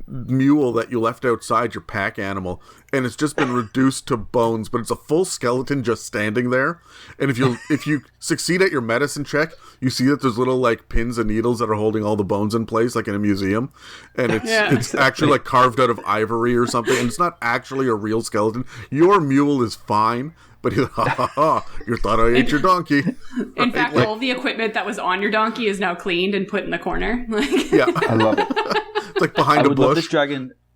mule that you left outside, your pack animal, and it's just been reduced to bones, but it's a full skeleton just standing there. And if you succeed at your medicine check, you see that there's little like pins and needles that are holding all the bones in place, like in a museum, and it's actually like carved out of ivory or something, and it's not actually a real skeleton. Your mule is fine, but you thought I ate your donkey. In fact, all the equipment that was on your donkey is now cleaned and put in the corner. I love it. It's like behind a bush.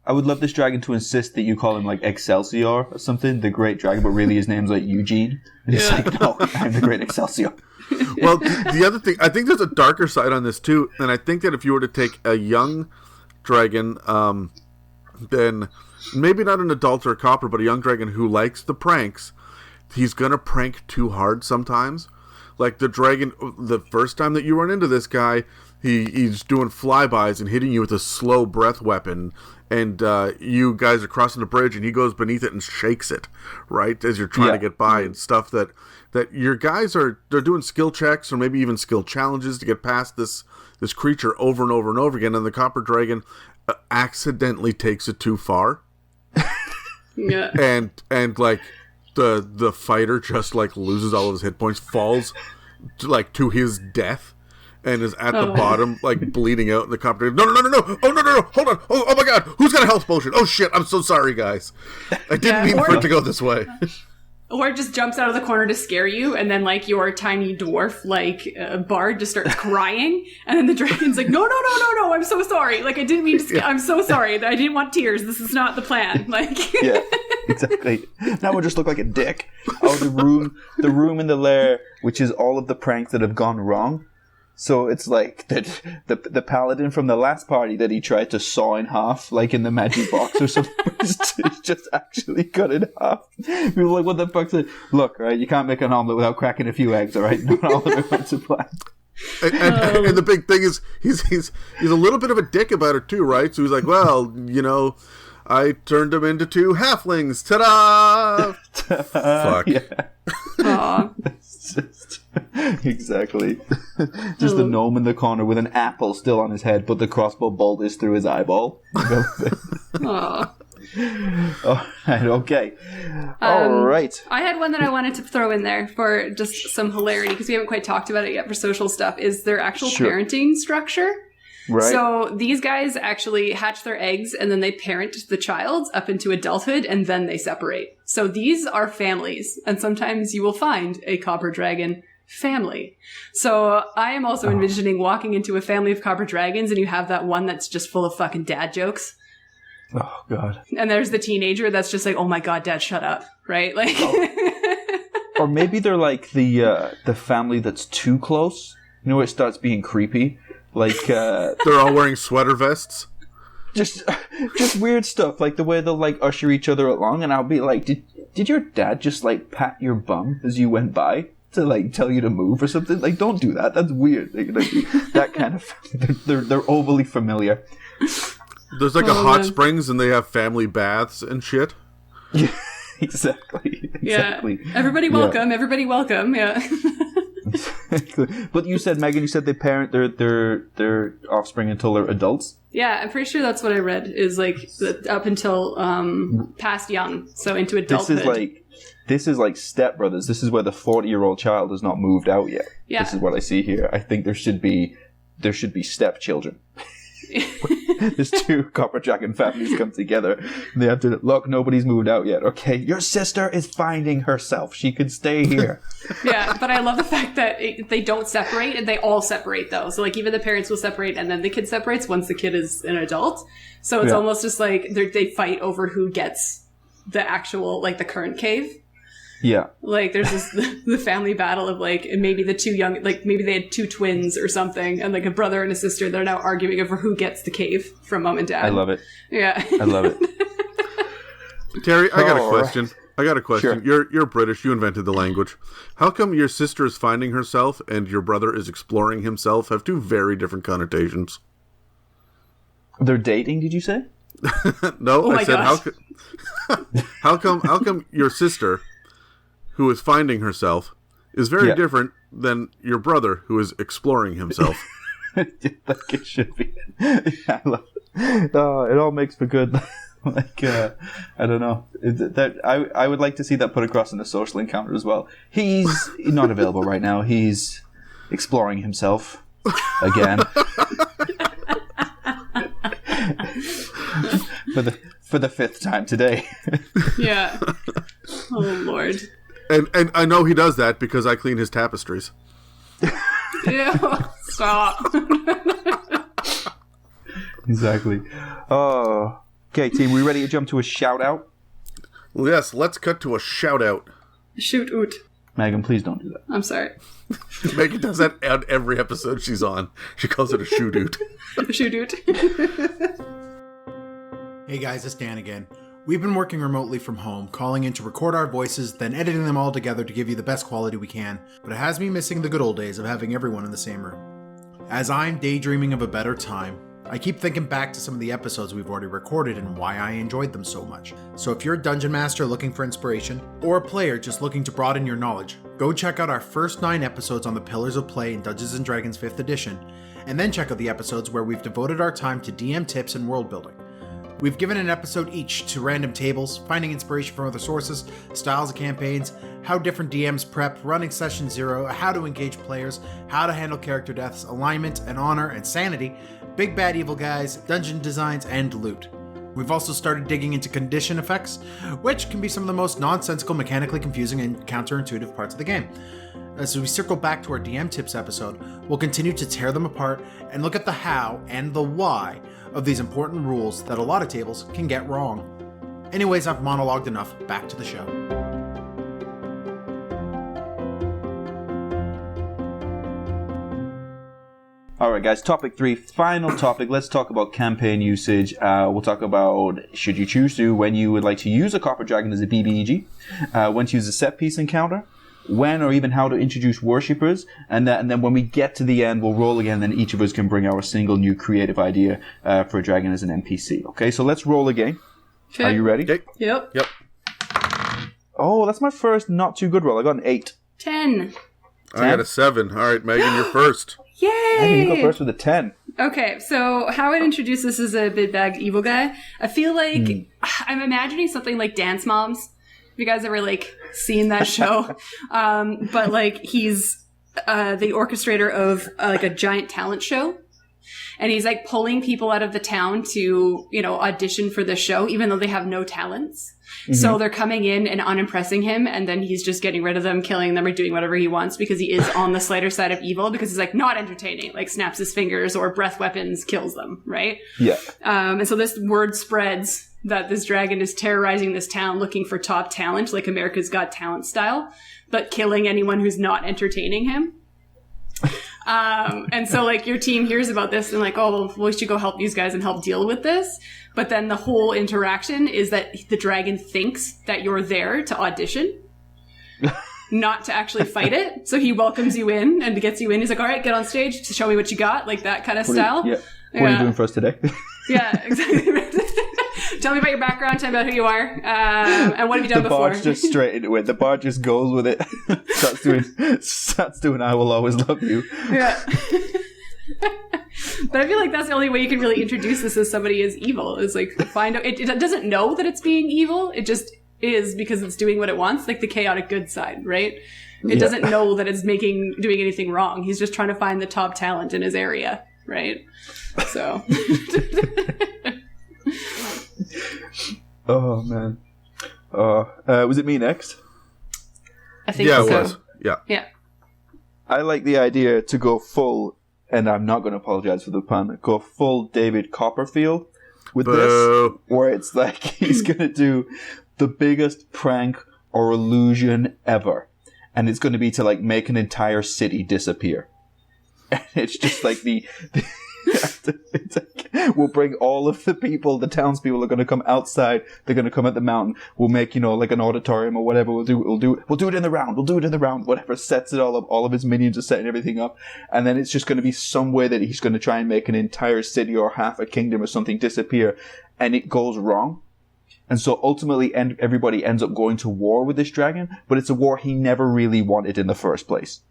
I would love this dragon to insist that you call him like Excelsior or something, the great dragon, but really his name's like Eugene. And it's like, no, I'm the great Excelsior. Well, the other thing, I think there's a darker side on this too, and I think that if you were to take a young dragon, then maybe not an adult or a copper, but a young dragon who likes the pranks, he's gonna prank too hard sometimes. Like the dragon, the first time that you run into this guy, he's doing flybys and hitting you with a slow breath weapon, and you guys are crossing the bridge, and he goes beneath it and shakes it, right, as you're trying to get by, and stuff that your guys they're doing skill checks or maybe even skill challenges to get past this creature over and over and over again, and the copper dragon accidentally takes it too far. And like the fighter just like loses all of his hit points, falls like to his death, and is at the bottom, like bleeding out. And the copper, no! Oh no! Hold on! Oh my God! Who's got a health potion? Oh shit! I'm so sorry, guys. I didn't mean for it to go this way. Or it just jumps out of the corner to scare you, and then like your tiny dwarf bard just starts crying, and then the dragon's like, no! I'm so sorry. Like I didn't mean to. I'm so sorry. I didn't want tears. This is not the plan. Like yeah, exactly. Now we'll just look like a dick. Oh, the room in the lair, which is all of the pranks that have gone wrong. So it's like the paladin from the last party that he tried to saw in half, like in the magic box or something, he's just actually cut in half. People were like, what the fuck's it? Look, right, you can't make an omelet without cracking a few eggs, all right? Not all of it went to plan. And the big thing is he's a little bit of a dick about it too, right? So he's like, well, you know, I turned them into 2 halflings. Ta-da! Fuck. Aw. Exactly. Just a gnome in the corner with an apple still on his head, but the crossbow bolt is through his eyeball. Aw. All right, okay. All right. I had one that I wanted to throw in there for just some hilarity, because we haven't quite talked about it yet for social stuff, is their actual parenting structure. Right. So these guys actually hatch their eggs and then they parent the child up into adulthood and then they separate. So these are families, and sometimes you will find a copper dragon family. So I am also envisioning walking into a family of copper dragons and you have that one that's just full of fucking dad jokes. Oh, God. And there's the teenager that's just like, oh my God, dad, shut up. Right? Like, Or maybe they're like the family that's too close. You know, it starts being creepy. Like, They're all wearing sweater vests. just weird stuff. Like the way they'll like usher each other along, and I'll be like, did your dad just like pat your bum as you went by to like tell you to move or something? Like, don't do that. That's weird. Like, that kind of family. They're overly familiar. There's like a hot springs, and they have family baths and shit. Yeah, exactly. yeah. Everybody welcome. Everybody welcome. Yeah. Exactly. But you said, Megan, you said they parent their offspring until they're adults. Yeah, I'm pretty sure that's what I read, is like up until past young, so into adulthood. This is like Step Brothers. This is where the 40-year-old child has not moved out yet. Yeah. This is what I see here. I think there should be stepchildren. There's two copper dragon families come together. And they have to look. Nobody's moved out yet. Okay, your sister is finding herself. She could stay here. Yeah, but I love the fact that they don't separate, and they all separate though. So like even the parents will separate, and then the kid separates once the kid is an adult. So it's almost just like they fight over who gets the actual like the current cave. Yeah. Like there's this the family battle of like maybe the two young, like maybe they had two twins or something, and like a brother and a sister. They're now arguing over who gets the cave from mom and dad. I love it. Yeah. I love it. Terry, I got a question. Right. I got a question. Sure. You're British. You invented the language. How come your sister is finding herself and your brother is exploring himself have two very different connotations? They're dating, did you say? No, oh I said gosh. how come your sister, who is finding herself, is very different than your brother, who is exploring himself? Like it should be. Yeah, I love it. Oh, it all makes for good. Like, I don't know. I would like to see that put across in a social encounter as well. He's not available right now. He's exploring himself again. for the fifth time today. Yeah. Oh Lord. And I know he does that because I clean his tapestries. Ew, stop. Exactly. Oh. Okay, team, we ready to jump to a shout out? Well, yes, let's cut to a shout out. Shoot oot. Megan, please don't do that. I'm sorry. Megan does that on every episode she's on. She calls it a shoot oot. Shoot oot. Hey guys, it's Dan again. We've been working remotely from home, calling in to record our voices, then editing them all together to give you the best quality we can, but it has me missing the good old days of having everyone in the same room. As I'm daydreaming of a better time, I keep thinking back to some of the episodes we've already recorded and why I enjoyed them so much. So if you're a dungeon master looking for inspiration, or a player just looking to broaden your knowledge, go check out our first 9 episodes on the Pillars of Play in Dungeons & Dragons 5th edition, and then check out the episodes where we've devoted our time to DM tips and world building. We've given an episode each to random tables, finding inspiration from other sources, styles of campaigns, how different DMs prep, running session 0, how to engage players, how to handle character deaths, alignment and honor and sanity, big bad evil guys, dungeon designs, and loot. We've also started digging into condition effects, which can be some of the most nonsensical, mechanically confusing, and counterintuitive parts of the game. As we circle back to our DM tips episode, we'll continue to tear them apart and look at the how and the why of these important rules that a lot of tables can get wrong. Anyways, I've monologued enough. Back to the show. Alright guys, topic 3, final topic. Let's talk about campaign usage. We'll talk about, should you choose to, when you would like to use a Copper Dragon as a BBEG, when to use a set piece encounter, when or even how to introduce worshippers, and then when we get to the end, we'll roll again, then each of us can bring our single new creative idea for a dragon as an NPC. Okay, so let's roll again. Okay. Are you ready? Okay. Yep. Yep. Oh, that's my first not too good roll. I got an 8. 10. I got a 7. All right, Megan, you're first. Yay! Megan, you go first with a 10. Okay, so how I'd introduce this as a big bag evil guy, I feel like I'm imagining something like Dance Moms. Have you guys ever, like, seen that show? But, like, he's the orchestrator of, like, a giant talent show. And he's, like, pulling people out of the town to, you know, audition for the show, even though they have no talents. Mm-hmm. So they're coming in and unimpressing him, and then he's just getting rid of them, killing them, or doing whatever he wants because he is on the slighter side of evil, because he's, like, not entertaining, like, snaps his fingers or breath weapons kills them, right? Yeah. And so this word spreads that this dragon is terrorizing this town looking for top talent, like America's Got Talent style, but killing anyone who's not entertaining him. And so, like, your team hears about this and, like, oh, well, we should go help these guys and help deal with this. But then the whole interaction is that the dragon thinks that you're there to audition, not to actually fight it. So he welcomes you in and gets you in. He's like, all right, get on stage to show me what you got, like that kind of style. What are you doing for us today? Yeah, exactly. Tell me about your background, tell me about who you are, and what have you done before. The bard just straight into it. The bard just goes with it. starts doing I Will Always Love You. Yeah. But I feel like that's the only way you can really introduce this as somebody is evil, is like find out. It doesn't know that it's being evil. It just is because it's doing what it wants, like the chaotic good side, right? It doesn't know that it's doing anything wrong. He's just trying to find the top talent in his area, right? So. Oh man. Was it me next? I think so. It was. Yeah. I like the idea to go full, and I'm not going to apologize for the pun, go full David Copperfield with this, where it's like he's going to do the biggest prank or illusion ever. And it's going to be to, like, make an entire city disappear. And it's just like it's like, we'll bring all of the people, the townspeople are going to come outside, they're going to come at the mountain, we'll make, you know, like an auditorium or whatever, we'll do it in the round, whatever, sets it all up, all of his minions are setting everything up, and then it's just going to be some way that he's going to try and make an entire city or half a kingdom or something disappear, and it goes wrong. And so ultimately everybody ends up going to war with this dragon, but it's a war he never really wanted in the first place.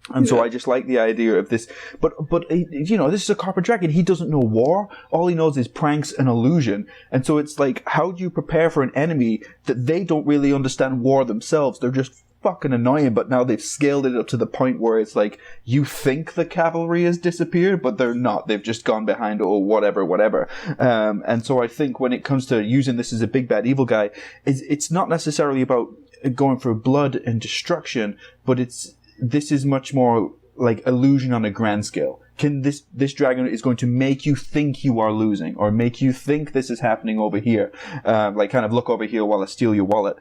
And so I just like the idea of this. But you know, this is a copper dragon. He doesn't know war. All he knows is pranks and illusion. And so it's like, how do you prepare for an enemy that they don't really understand war themselves? They're just fucking annoying, but now they've scaled it up to the point where it's like, you think the cavalry has disappeared, but they're not. They've just gone behind, whatever. And so I think when it comes to using this as a big bad evil guy, it's not necessarily about going for blood and destruction, but this is much more like illusion on a grand scale. This dragon is going to make you think you are losing, or make you think this is happening over here. Like, kind of look over here while I steal your wallet.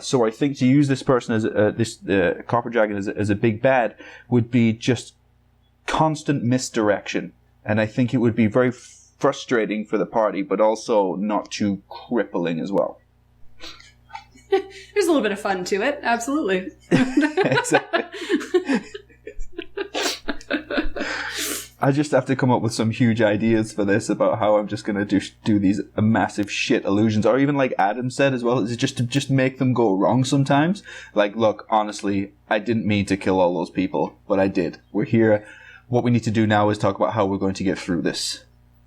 So I think to use this person as this copper dragon as a big bad would be just constant misdirection. And I think it would be very frustrating for the party, but also not too crippling as well. There's a little bit of fun to it, absolutely. Exactly. I just have to come up with some huge ideas for this about how I'm just going to do these massive shit illusions, or even like Adam said as well, is just to just make them go wrong sometimes. Like, look, honestly, I didn't mean to kill all those people, but I did. We're here. What we need to do now is talk about how we're going to get through this.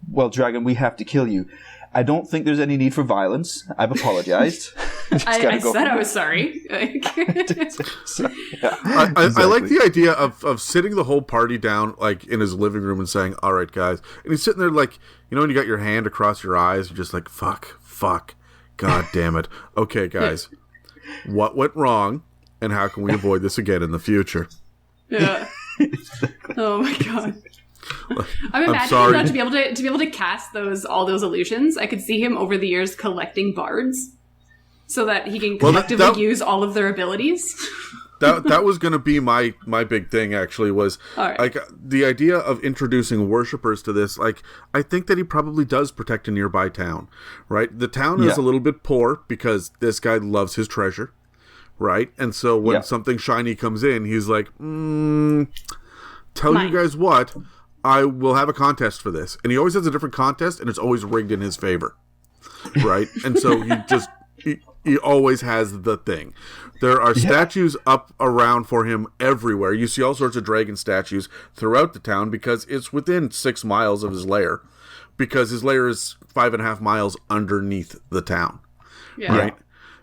Well, dragon, we have to kill you. I don't think there's any need for violence. I've apologized. I said I was sorry. So, yeah, I like the idea of sitting the whole party down, like, in his living room and saying, all right, guys. And he's sitting there like, you know, when you got your hand across your eyes, you're just like, fuck, god damn it. Okay, guys, what went wrong, and how can we avoid this again in the future? Yeah. Oh my god. I'm imagining that to be able to cast all those illusions. I could see him over the years collecting bards, so that he can collectively use all of their abilities. That was going to be my big thing, actually, was like the idea of introducing worshippers to this. Like, I think that he probably does protect a nearby town, right? The town is a little bit poor because this guy loves his treasure, right? And so when something shiny comes in, he's like, tell you guys what, I will have a contest for this. And he always has a different contest, and it's always rigged in his favor, right? And so he always has the thing. There are statues up around for him everywhere. You see all sorts of dragon statues throughout the town because it's within 6 miles of his lair. Because his lair is 5.5 miles underneath the town. Yeah. Right?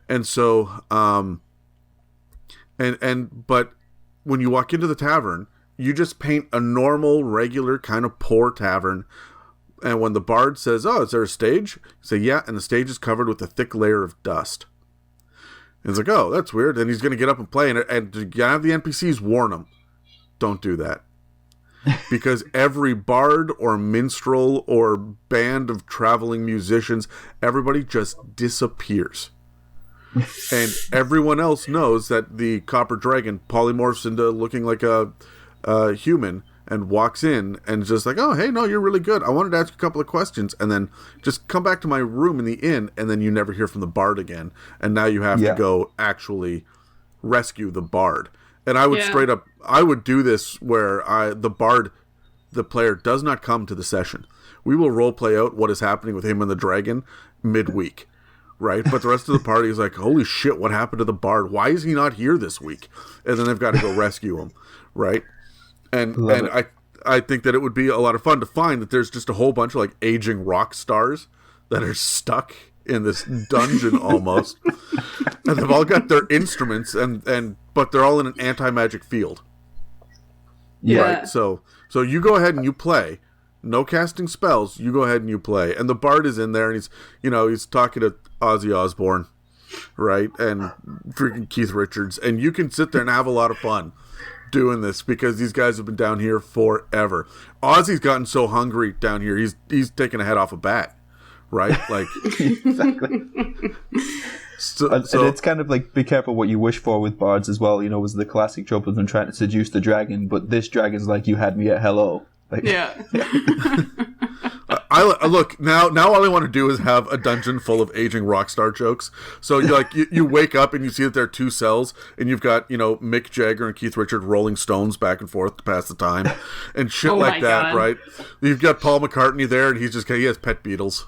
And so, but when you walk into the tavern, you just paint a normal, regular, kind of poor tavern. And when the bard says, "Oh, is there a stage?" You say, "Yeah," and the stage is covered with a thick layer of dust. And it's like, "Oh, that's weird." Then he's going to get up and play, and to have the NPCs warn him, don't do that. Because every bard or minstrel or band of traveling musicians, everybody just disappears. And everyone else knows that the copper dragon polymorphs into looking like a human and walks in and just like, "Oh, hey, no, you're really good. I wanted to ask you a couple of questions." And then just come back to my room in the inn, and then you never hear from the bard again. And now you have to go actually rescue the bard. And I would straight up, I would do this where the bard, the player, does not come to the session. We will role play out what is happening with him and the dragon midweek. Right? But the rest of the party is like, "Holy shit, what happened to the bard? Why is he not here this week?" And then they've got to go rescue him. Right? And I think that it would be a lot of fun to find that there's just a whole bunch of like aging rock stars that are stuck in this dungeon almost. And they've all got their instruments but they're all in an anti-magic field. Yeah. Right? So you go ahead and you play. No casting spells. You go ahead and you play. And the bard is in there and he's talking to Ozzy Osbourne, right? And freaking Keith Richards. And you can sit there and have a lot of fun doing this because these guys have been down here forever. Ozzy's gotten so hungry down here, he's taking a head off a bat, right? Like Exactly. And it's kind of like, be careful what you wish for with bards as well. Was the classic trope of them trying to seduce the dragon, but this dragon's like, "You had me at hello." Like, Yeah. I look now all I want to do is have a dungeon full of aging rock star jokes. So you wake up and you see that there are 2 cells and you've got Mick Jagger and Keith Richards rolling stones back and forth to pass the time and shit like that, God. Right? You've got Paul McCartney there and he has pet beetles.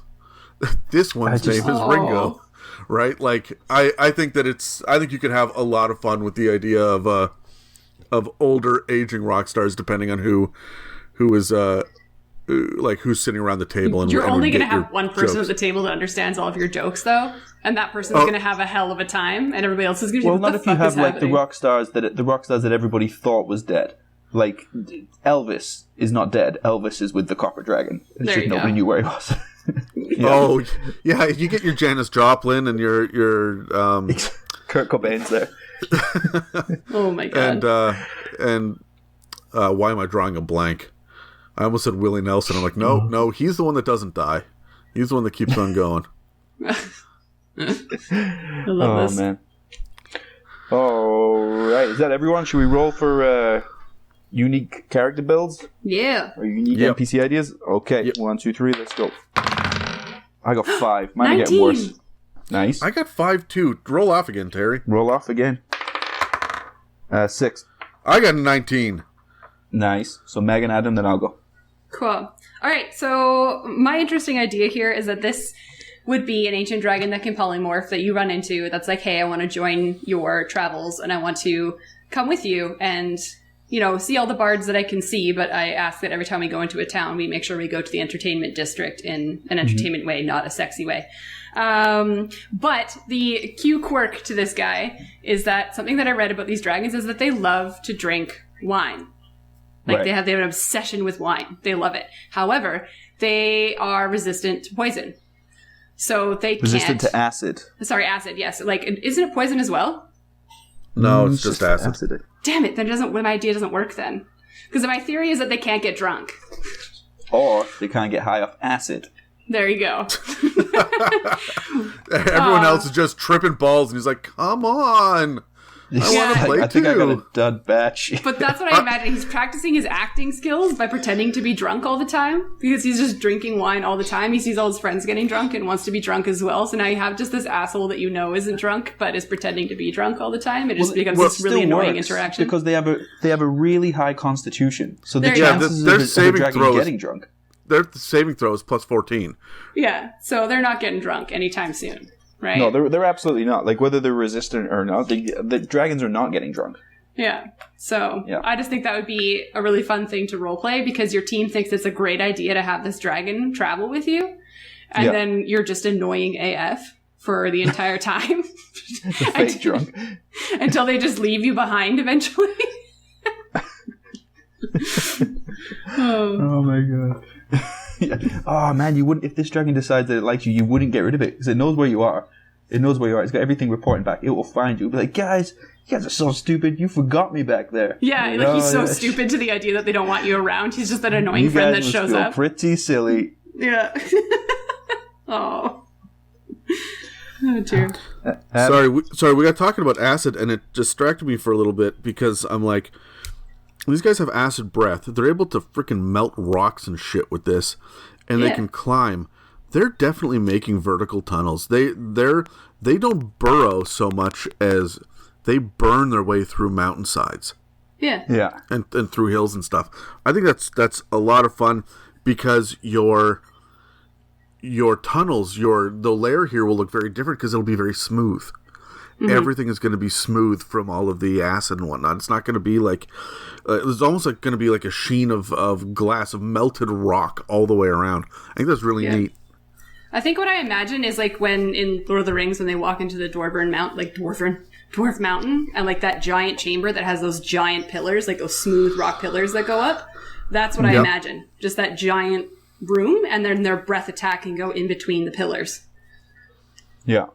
This one's name is Ringo, right? Like I think you could have a lot of fun with the idea of older aging rock stars depending on who is like who's sitting around the table. And you're only going to get have one person at the table that understands all of your jokes, though, and that person's going to have a hell of a time, and everybody else is going to. Well, not if you have like the rock stars that everybody thought was dead. Like Elvis is not dead. Elvis is with the copper dragon. It's just nobody knew where he was. Oh yeah, you get your Janis Joplin and your Kurt Cobain's there. Oh my god. And why am I drawing a blank? I almost said Willie Nelson. I'm like, no, he's the one that doesn't die. He's the one that keeps on going. I love this. Man. All right, is that everyone? Should we roll for unique character builds? Yeah. Or unique NPC ideas? Okay, 1, 2, 3, let's go. I got 5. Mine are getting worse. Nice. I got 5 too. Roll off again, Terry. Roll off again. 6. I got 19. Nice. So Megan, Adam, then I'll go. Cool. All right, so my interesting idea here is that this would be an ancient dragon that can polymorph that you run into that's like, "Hey, I want to join your travels and I want to come with you and, see all the bards that I can see, but I ask that every time we go into a town, we make sure we go to the entertainment district in an entertainment way, not a sexy way." But the cue quirk to this guy is that something that I read about these dragons is that they love to drink wine. Like they have an obsession with wine. They love it. However, they are resistant to poison. So they resistant to acid. Sorry, acid, yes. Like, isn't it poison as well? No, it's just acid. Damn it, my idea doesn't work then. Because my theory is that they can't get drunk. Or they can't get high off acid. There you go. Everyone else is just tripping balls and he's like, "Come on. I want to play I think I got a dud batch. But that's what I imagine. He's practicing his acting skills by pretending to be drunk all the time because he's just drinking wine all the time. He sees all his friends getting drunk and wants to be drunk as well. So now you have just this asshole that isn't drunk but is pretending to be drunk all the time. It just becomes this really annoying interaction. Because they have a really high constitution. So the chances of a dragon getting drunk. Their saving throw is plus 14. Yeah, so they're not getting drunk anytime soon. right? No, they're absolutely not. Like, whether they're resistant or not, the dragons are not getting drunk. Yeah. So Yeah. I just think that would be a really fun thing to roleplay because your team thinks it's a great idea to have this dragon travel with you. And then you're just annoying AF for the entire time. Fake drunk. Until they just leave you behind eventually. Oh my god. Oh man, you wouldn't, if this dragon decides that it likes you, you wouldn't get rid of it because it knows where you are. It knows where you are. It's got everything reporting back. It will find you. It'll be like, guys, you guys are so stupid. You forgot me back there. Yeah, You like know, he's so yeah. stupid to the idea that they don't want you around. He's just that annoying You friend guys that shows must feel up. pretty silly. Yeah. Oh. Oh dear. Sorry, we got talking about acid, and it distracted me for a little bit because I'm like, these guys have acid breath. They're able to freaking melt rocks and shit with this, and they can climb. They're definitely making vertical tunnels. They don't burrow so much as they burn their way through mountainsides. Yeah. Yeah. And through hills and stuff. I think that's a lot of fun because your tunnels, the layer here will look very different because it'll be very smooth. Mm-hmm. Everything is going to be smooth from all of the acid and whatnot. It's not going to be like it's almost like going to be like a sheen of glass, of melted rock all the way around. I think that's really neat. I think what I imagine is like when in Lord of the Rings when they walk into the Dwarf Mountain and like that giant chamber that has those giant pillars, like those smooth rock pillars that go up. That's what I imagine. Just that giant room, and then their breath attack can go in between the pillars. Yeah.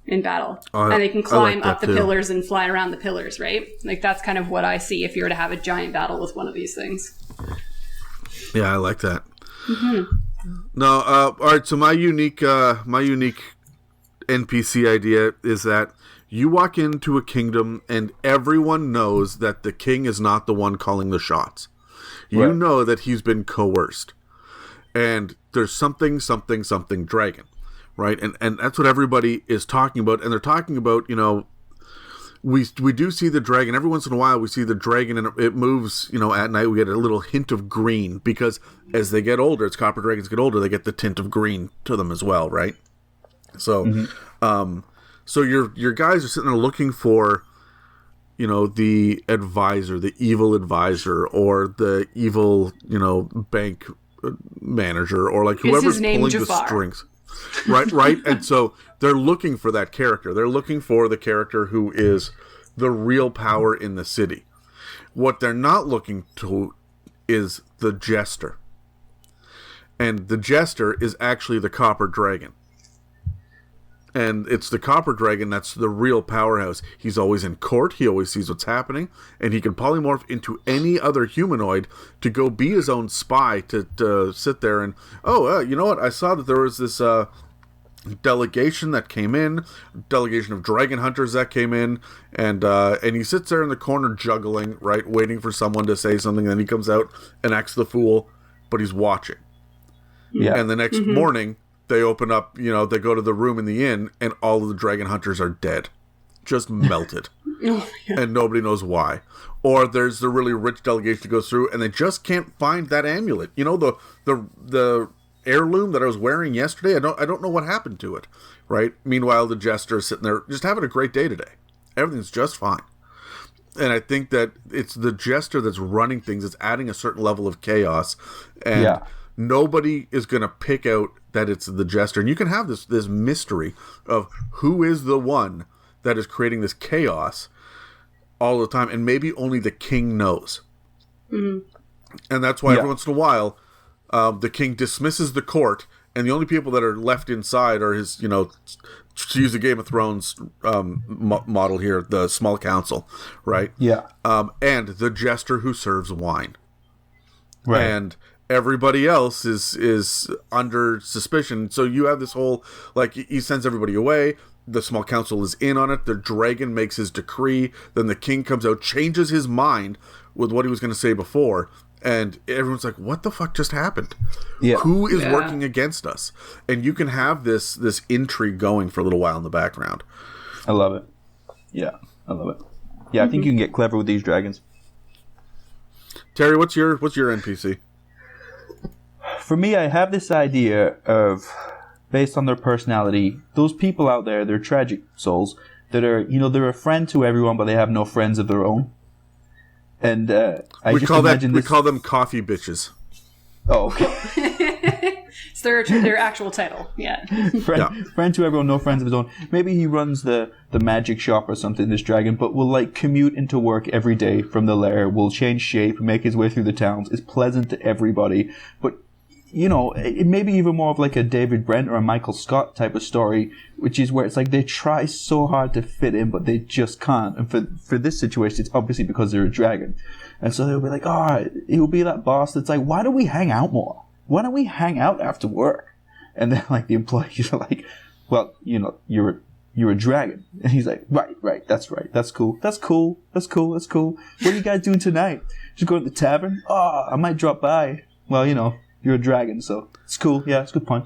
In battle. And they can climb up the pillars and fly around the pillars, right? Like that's kind of what I see if you were to have a giant battle with one of these things. Yeah, I like that. Mm-hmm. No, all right. So my unique NPC idea is that you walk into a kingdom and everyone knows that the king is not the one calling the shots. You know that he's been coerced, and there's something dragon, right? And that's what everybody is talking about. And they're talking about, we do see the dragon every once in a while. We see the dragon and it moves, at night. We get a little hint of green because as they get older, as copper dragons get older, they get the tint of green to them as well, right? So, so your guys are sitting there looking for, the advisor, the evil advisor, or the evil, bank manager, or like whoever's pulling the strings. Right. And so they're looking for that character. They're looking for the character who is the real power in the city. What they're not looking to is the jester. And the jester is actually the copper dragon. And it's the copper dragon that's the real powerhouse. He's always in court. He always sees what's happening. And he can polymorph into any other humanoid to go be his own spy, to sit there and, you know what? I saw that there was this delegation that came in, delegation of dragon hunters that came in. And he sits there in the corner juggling, right, waiting for someone to say something. And then he comes out and acts the fool, but he's watching. Yeah. And the next morning, they open up, they go to the room in the inn, and all of the dragon hunters are dead. Just melted. And nobody knows why. Or there's the really rich delegation that goes through, and they just can't find that amulet. The heirloom that I was wearing yesterday, I don't know what happened to it, right? Meanwhile, the jester is sitting there just having a great day today. Everything's just fine. And I think that it's the jester that's running things. It's adding a certain level of chaos. And nobody is going to pick out that it's the jester. And you can have this mystery of who is the one that is creating this chaos all the time. And maybe only the king knows. Mm-hmm. And that's why every once in a while, the king dismisses the court. And the only people that are left inside are his, to use the Game of Thrones model here, the small council, right? Yeah. And the jester who serves wine. Right. And everybody else is under suspicion. So you have this whole, like, he sends everybody away. The small council is in on it. The dragon makes his decree. Then the king comes out, changes his mind with what he was going to say before. And everyone's like, what the fuck just happened? Yeah. Who is working against us? And you can have this intrigue going for a little while in the background. I love it. Yeah, I love it. Yeah, I think you can get clever with these dragons. Terry, what's your NPC? For me, I have this idea of based on their personality. Those people out there, they're tragic souls that are, they're a friend to everyone, but they have no friends of their own. And we call them coffee bitches. Oh, okay. It's their actual title, yeah. Friend to everyone, no friends of his own. Maybe he runs the magic shop or something, this dragon, but will like commute into work every day from the lair, will change shape, make his way through the towns, is pleasant to everybody, but it may be even more of like a David Brent or a Michael Scott type of story, which is where it's like they try so hard to fit in, but they just can't. And for this situation, it's obviously because they're a dragon. And so they'll be like, it will be that boss that's like, why don't we hang out more? Why don't we hang out after work? And then like the employees are like, well, you're a dragon. And he's like, right, that's right. That's cool. What are you guys doing tonight? Just going to the tavern? I might drop by. Well, you're a dragon, so it's cool. Yeah, it's a good point.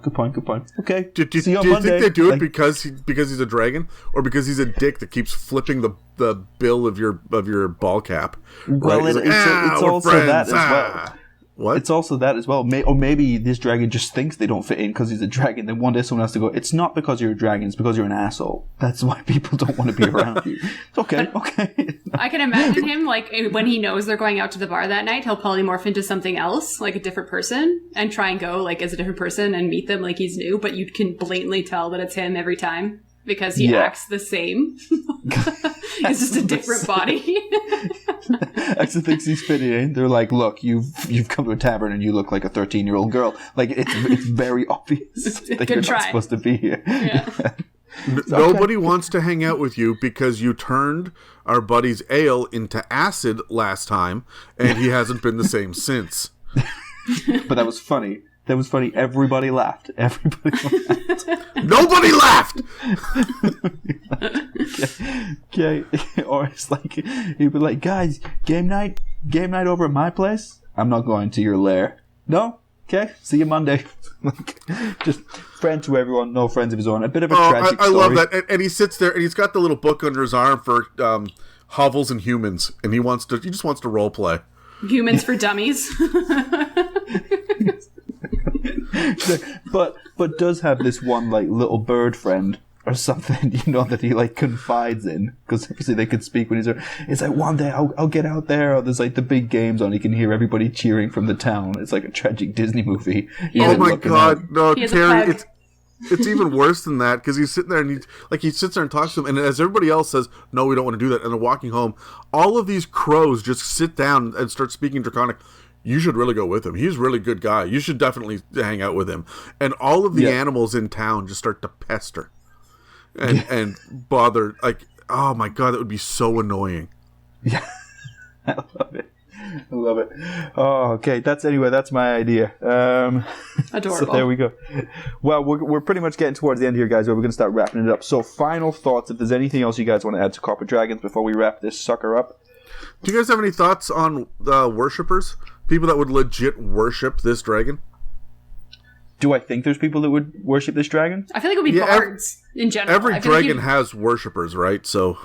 Okay. See you on Monday. Do you think they do it because he's a dragon, or because he's a dick that keeps flipping the bill of your ball cap? Well, right? it's also friends. that as well. What? It's also that as well. Or maybe this dragon just thinks they don't fit in because he's a dragon. Then one day someone has to go, it's not because you're a dragon, it's because you're an asshole. That's why people don't want to be around you. It's okay. I can imagine him, like, when he knows they're going out to the bar that night, he'll probably morph into something else, like a different person, and try and go, like, as a different person and meet them like he's new, but you can blatantly tell that it's him every time. Because he acts the same. It's just a different body. Actually thinks he's fitting in. They're like, look, you've come to a tavern and you look like a 13-year-old girl. Like, it's very obvious that you're not supposed to be here. Yeah. Nobody wants to hang out with you because you turned our buddy's ale into acid last time, and he hasn't been the same since. But that was funny. Everybody laughed. Nobody laughed! Okay. Or it's like, he'd be like, guys, game night over at my place? I'm not going to your lair. No? Okay, see you Monday. Just friend to everyone, no friends of his own. A bit of a tragic story. I love that. And he sits there, and he's got the little book under his arm for hovels and humans, and he just wants to role play. Humans for dummies. but does have this one like little bird friend or something, that he like confides in, because obviously they could speak when he's there. It's like, one day I'll get out there, or there's like the big games on, you can hear everybody cheering from the town. It's like a tragic Disney movie. Oh my god, no, Terry, it's even worse than that, because he's sitting there and he sits there and talks to them, and as everybody else says, no, we don't want to do that, and they're walking home, all of these crows just sit down and start speaking Draconic. You should really go with him. He's a really good guy. You should definitely hang out with him. And all of the animals in town just start to pester and bother. Like, oh my god, that would be so annoying. Yeah, I love it. Oh, okay. That's my idea. Adorable. So there we go. Well, we're pretty much getting towards the end here, guys. We're going to start wrapping it up. So final thoughts. If there's anything else you guys want to add to Copper Dragons before we wrap this sucker up. Do you guys have any thoughts on worshippers? People that would legit worship this dragon? Do I think there's people that would worship this dragon? I feel like it would be bards in general. Every dragon has worshippers, right? So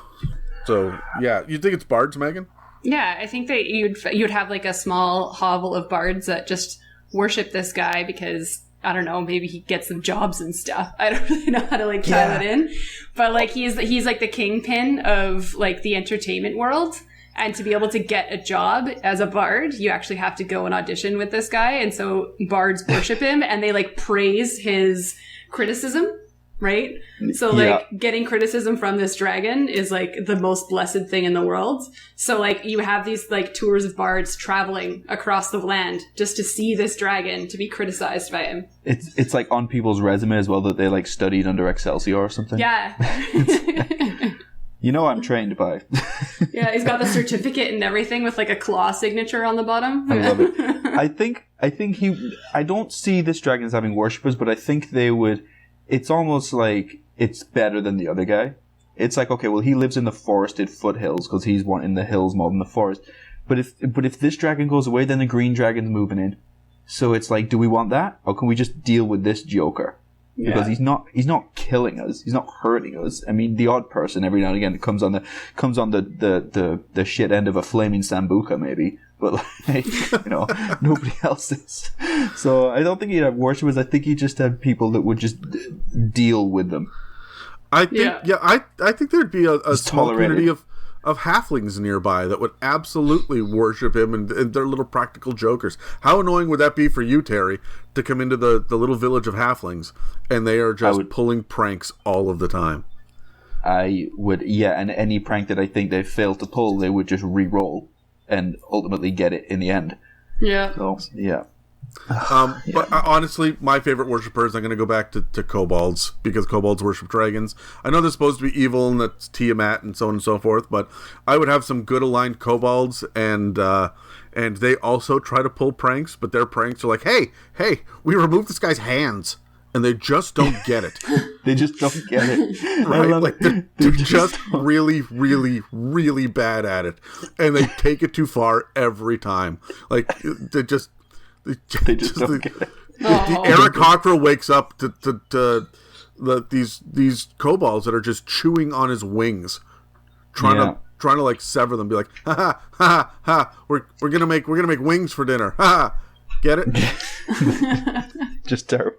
yeah. You think it's bards, Megan? Yeah, I think that you'd have like a small hovel of bards that just worship this guy because, I don't know, maybe he gets them jobs and stuff. I don't really know how to like tie that in. But like he's like the kingpin of like the entertainment world. And to be able to get a job as a bard, you actually have to go and audition with this guy. And so bards worship him and they like praise his criticism, right? So like getting criticism from this dragon is like the most blessed thing in the world. So like you have these like tours of bards traveling across the land just to see this dragon, to be criticized by him. It's like on people's resume as well that they like studied under Excelsior or something. Yeah. I'm trained by. Yeah, he's got the certificate and everything with like a claw signature on the bottom. I love it. I don't see this dragon as having worshippers, but I think they would. It's almost like it's better than the other guy. It's like, okay, well, he lives in the forested foothills because he's wanting the hills more than the forest. But if this dragon goes away, then the green dragon's moving in. So it's like, do we want that, or can we just deal with this joker? because he's not killing us, he's not hurting us. I mean, the odd person every now and again that comes on the shit end of a flaming sambuca maybe, but like, you know, nobody else is. So I don't think he'd have worshippers. I think he just had people that would just deal with them. I think I think there'd be a small community of halflings nearby that would absolutely worship him, and they're little practical jokers. How annoying would that be for you, Terry, to come into the little village of halflings and they are just pulling pranks all of the time? I would, and any prank that I think they failed to pull, they would just re-roll and ultimately get it in the end. Yeah. So, yeah. But honestly, my favorite worshippers, I'm going to go back to kobolds, because kobolds worship dragons. I know they're supposed to be evil and that's Tiamat and so on and so forth, but I would have some good aligned kobolds, and they also try to pull pranks, but their pranks are like, hey, we removed this guy's hands, and they just don't get it. They just don't get it. Right? Like they're just really, really, really bad at it, and they take it too far every time. Like they just don't get it. The Eric Cockrell wakes up to these kobolds that are just chewing on his wings, trying to like sever them. Be like, ha ha ha! We're gonna make wings for dinner. Ha! Get it? Just terrible.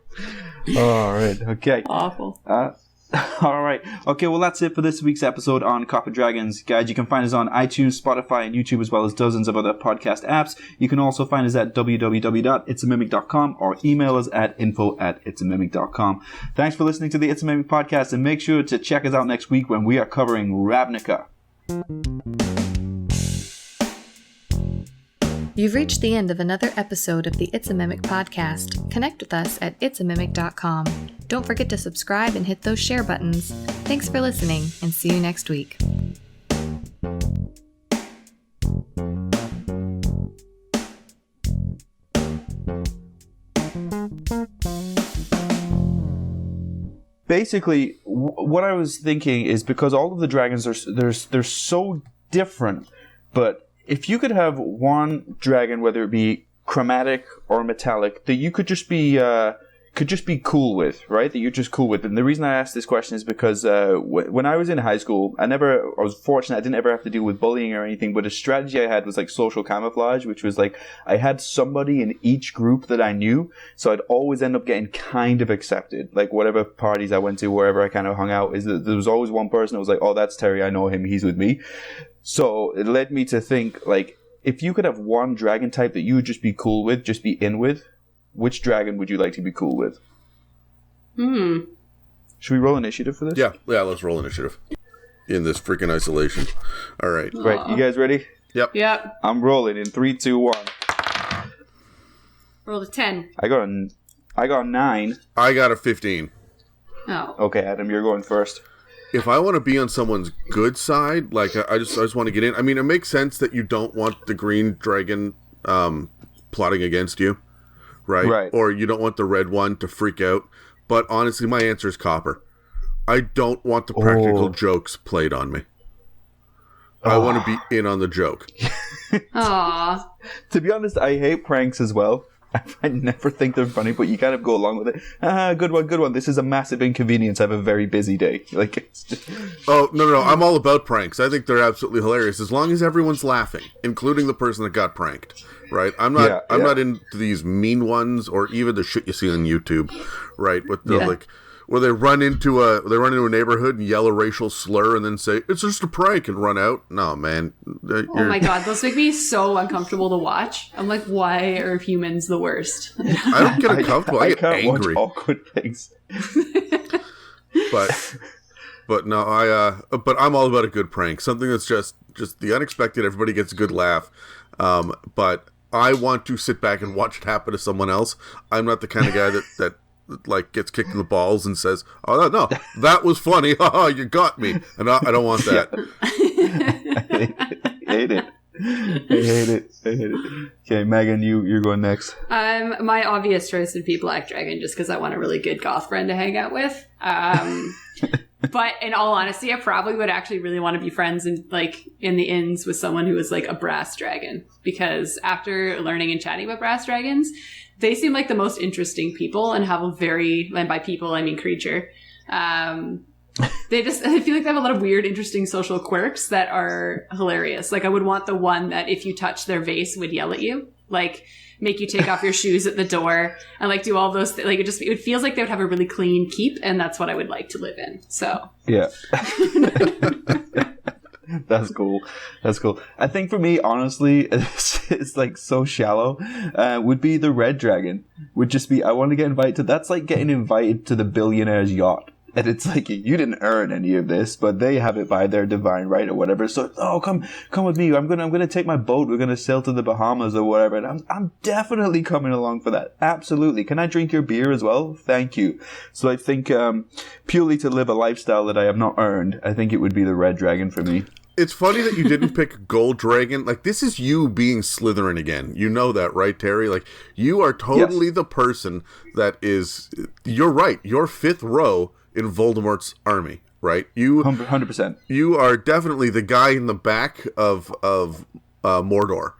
All right. Okay. Awful. All right. Okay, well, that's it for this week's episode on Copper Dragons. Guys, you can find us on iTunes, Spotify, and YouTube, as well as dozens of other podcast apps. You can also find us at www.itsamimic.com or email us at info@itsamimic.com. Thanks for listening to the It's a Mimic podcast, and make sure to check us out next week when we are covering Ravnica. You've reached the end of another episode of the It's a Mimic podcast. Connect with us at itsamimic.com. Don't forget to subscribe and hit those share buttons. Thanks for listening, and see you next week. Basically, what I was thinking is, because all of the dragons they're so different, but if you could have one dragon, whether it be chromatic or metallic, that you could just be cool with, right? That you're just cool with. And the reason I asked this question is because when I was in high school, I was fortunate. I didn't ever have to deal with bullying or anything. But a strategy I had was like social camouflage, which was like I had somebody in each group that I knew, so I'd always end up getting kind of accepted. Like whatever parties I went to, wherever I kind of hung out, there was always one person that was like, "Oh, that's Terry. I know him. He's with me." So it led me to think, like, if you could have one dragon type that you would just be cool with, just be in with, which dragon would you like to be cool with? Should we roll initiative for this? Yeah, let's roll initiative. In this freaking isolation. All right. Right, you guys ready? Yep. I'm rolling in 3, 2, 1. Roll a 10. I got a 9. I got a 15. Oh. Okay, Adam, you're going first. If I want to be on someone's good side, like I just want to get in. I mean, it makes sense that you don't want the green dragon plotting against you, right? Or you don't want the red one to freak out. But honestly, my answer is Copper. I don't want the practical jokes played on me. I want to be in on the joke. Aww. To be honest, I hate pranks as well. I never think they're funny, but you kind of go along with it. Good one. This is a massive inconvenience. I have a very busy day. Like, it's just... Oh, no. I'm all about pranks. I think they're absolutely hilarious, as long as everyone's laughing, including the person that got pranked, right? I'm not into these mean ones, or even the shit you see on YouTube, right? With the, like, where they run into a neighborhood and yell a racial slur and then say, "It's just a prank," and run out. No, man. Oh my god, those make me so uncomfortable to watch. I'm like, why are humans the worst? I don't get uncomfortable. I get can't angry. watch awkward things. But no, but I'm all about a good prank. Something that's just the unexpected. Everybody gets a good laugh. But I want to sit back and watch it happen to someone else. I'm not the kind of guy that like gets kicked in the balls and says, "Oh no, that was funny. Haha, you got me." And I don't want that. I hate it. Okay, Megan, you're going next. My obvious choice would be Black Dragon, just because I want a really good goth friend to hang out with. But in all honesty, I probably would actually really want to be friends in the inns with someone who was like a brass dragon, because after learning and chatting about brass dragons, they seem like the most interesting people and have a very, and by people I mean creature. I feel like they have a lot of weird, interesting social quirks that are hilarious. Like I would want the one that if you touch their vase would yell at you, like make you take off your shoes at the door and like do all those things. Like it feels like they would have a really clean keep, and that's what I would like to live in. So yeah. That's cool. I think for me, honestly, it's like so shallow. Would be the red dragon. Would just be, I want to get invited to. That's like getting invited to the billionaire's yacht, and it's like you didn't earn any of this, but they have it by their divine right or whatever. So, come with me. I'm gonna take my boat. We're gonna sail to the Bahamas or whatever. And I'm definitely coming along for that. Absolutely. Can I drink your beer as well? Thank you. So I think purely to live a lifestyle that I have not earned, I think it would be the red dragon for me. It's funny that you didn't pick Gold Dragon. Like, this is you being Slytherin again. You know that, right, Terry? Like, you are totally the person that is... You're right. You're fifth row in Voldemort's army, right? 100%. You are definitely the guy in the back of Mordor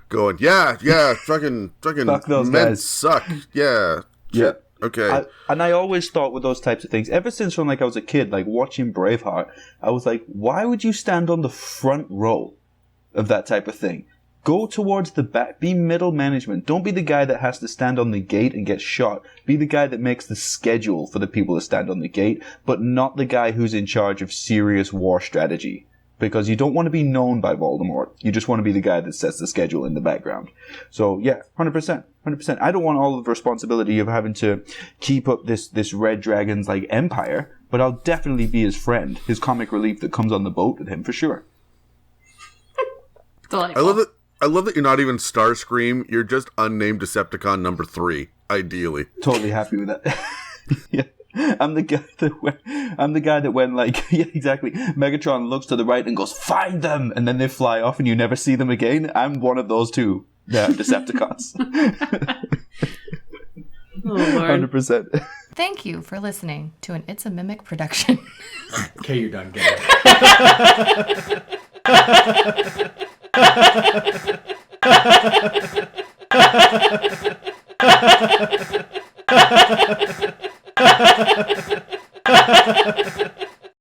going, yeah, fucking Fuck those men guys. suck. Yeah. Yeah. Okay. I always thought with those types of things, ever since when like I was a kid, like watching Braveheart, I was like, why would you stand on the front row of that type of thing? Go towards the back. Be middle management. Don't be the guy that has to stand on the gate and get shot. Be the guy that makes the schedule for the people to stand on the gate, but not the guy who's in charge of serious war strategy. Because you don't want to be known by Voldemort. You just want to be the guy that sets the schedule in the background. So yeah, 100%. I don't want all of the responsibility of having to keep up this red dragon's like empire, but I'll definitely be his friend, his comic relief that comes on the boat with him for sure. Delightful. I love that you're not even Starscream. You're just unnamed Decepticon number 3, ideally. Totally happy with that. Yeah. I'm the guy that when like yeah, exactly, Megatron looks to the right and goes, find them, and then they fly off and you never see them again. I'm one of those two Decepticons. Oh, Lord. 100%. Thank you for listening to an It's a Mimic production. Okay, you're done. Get it.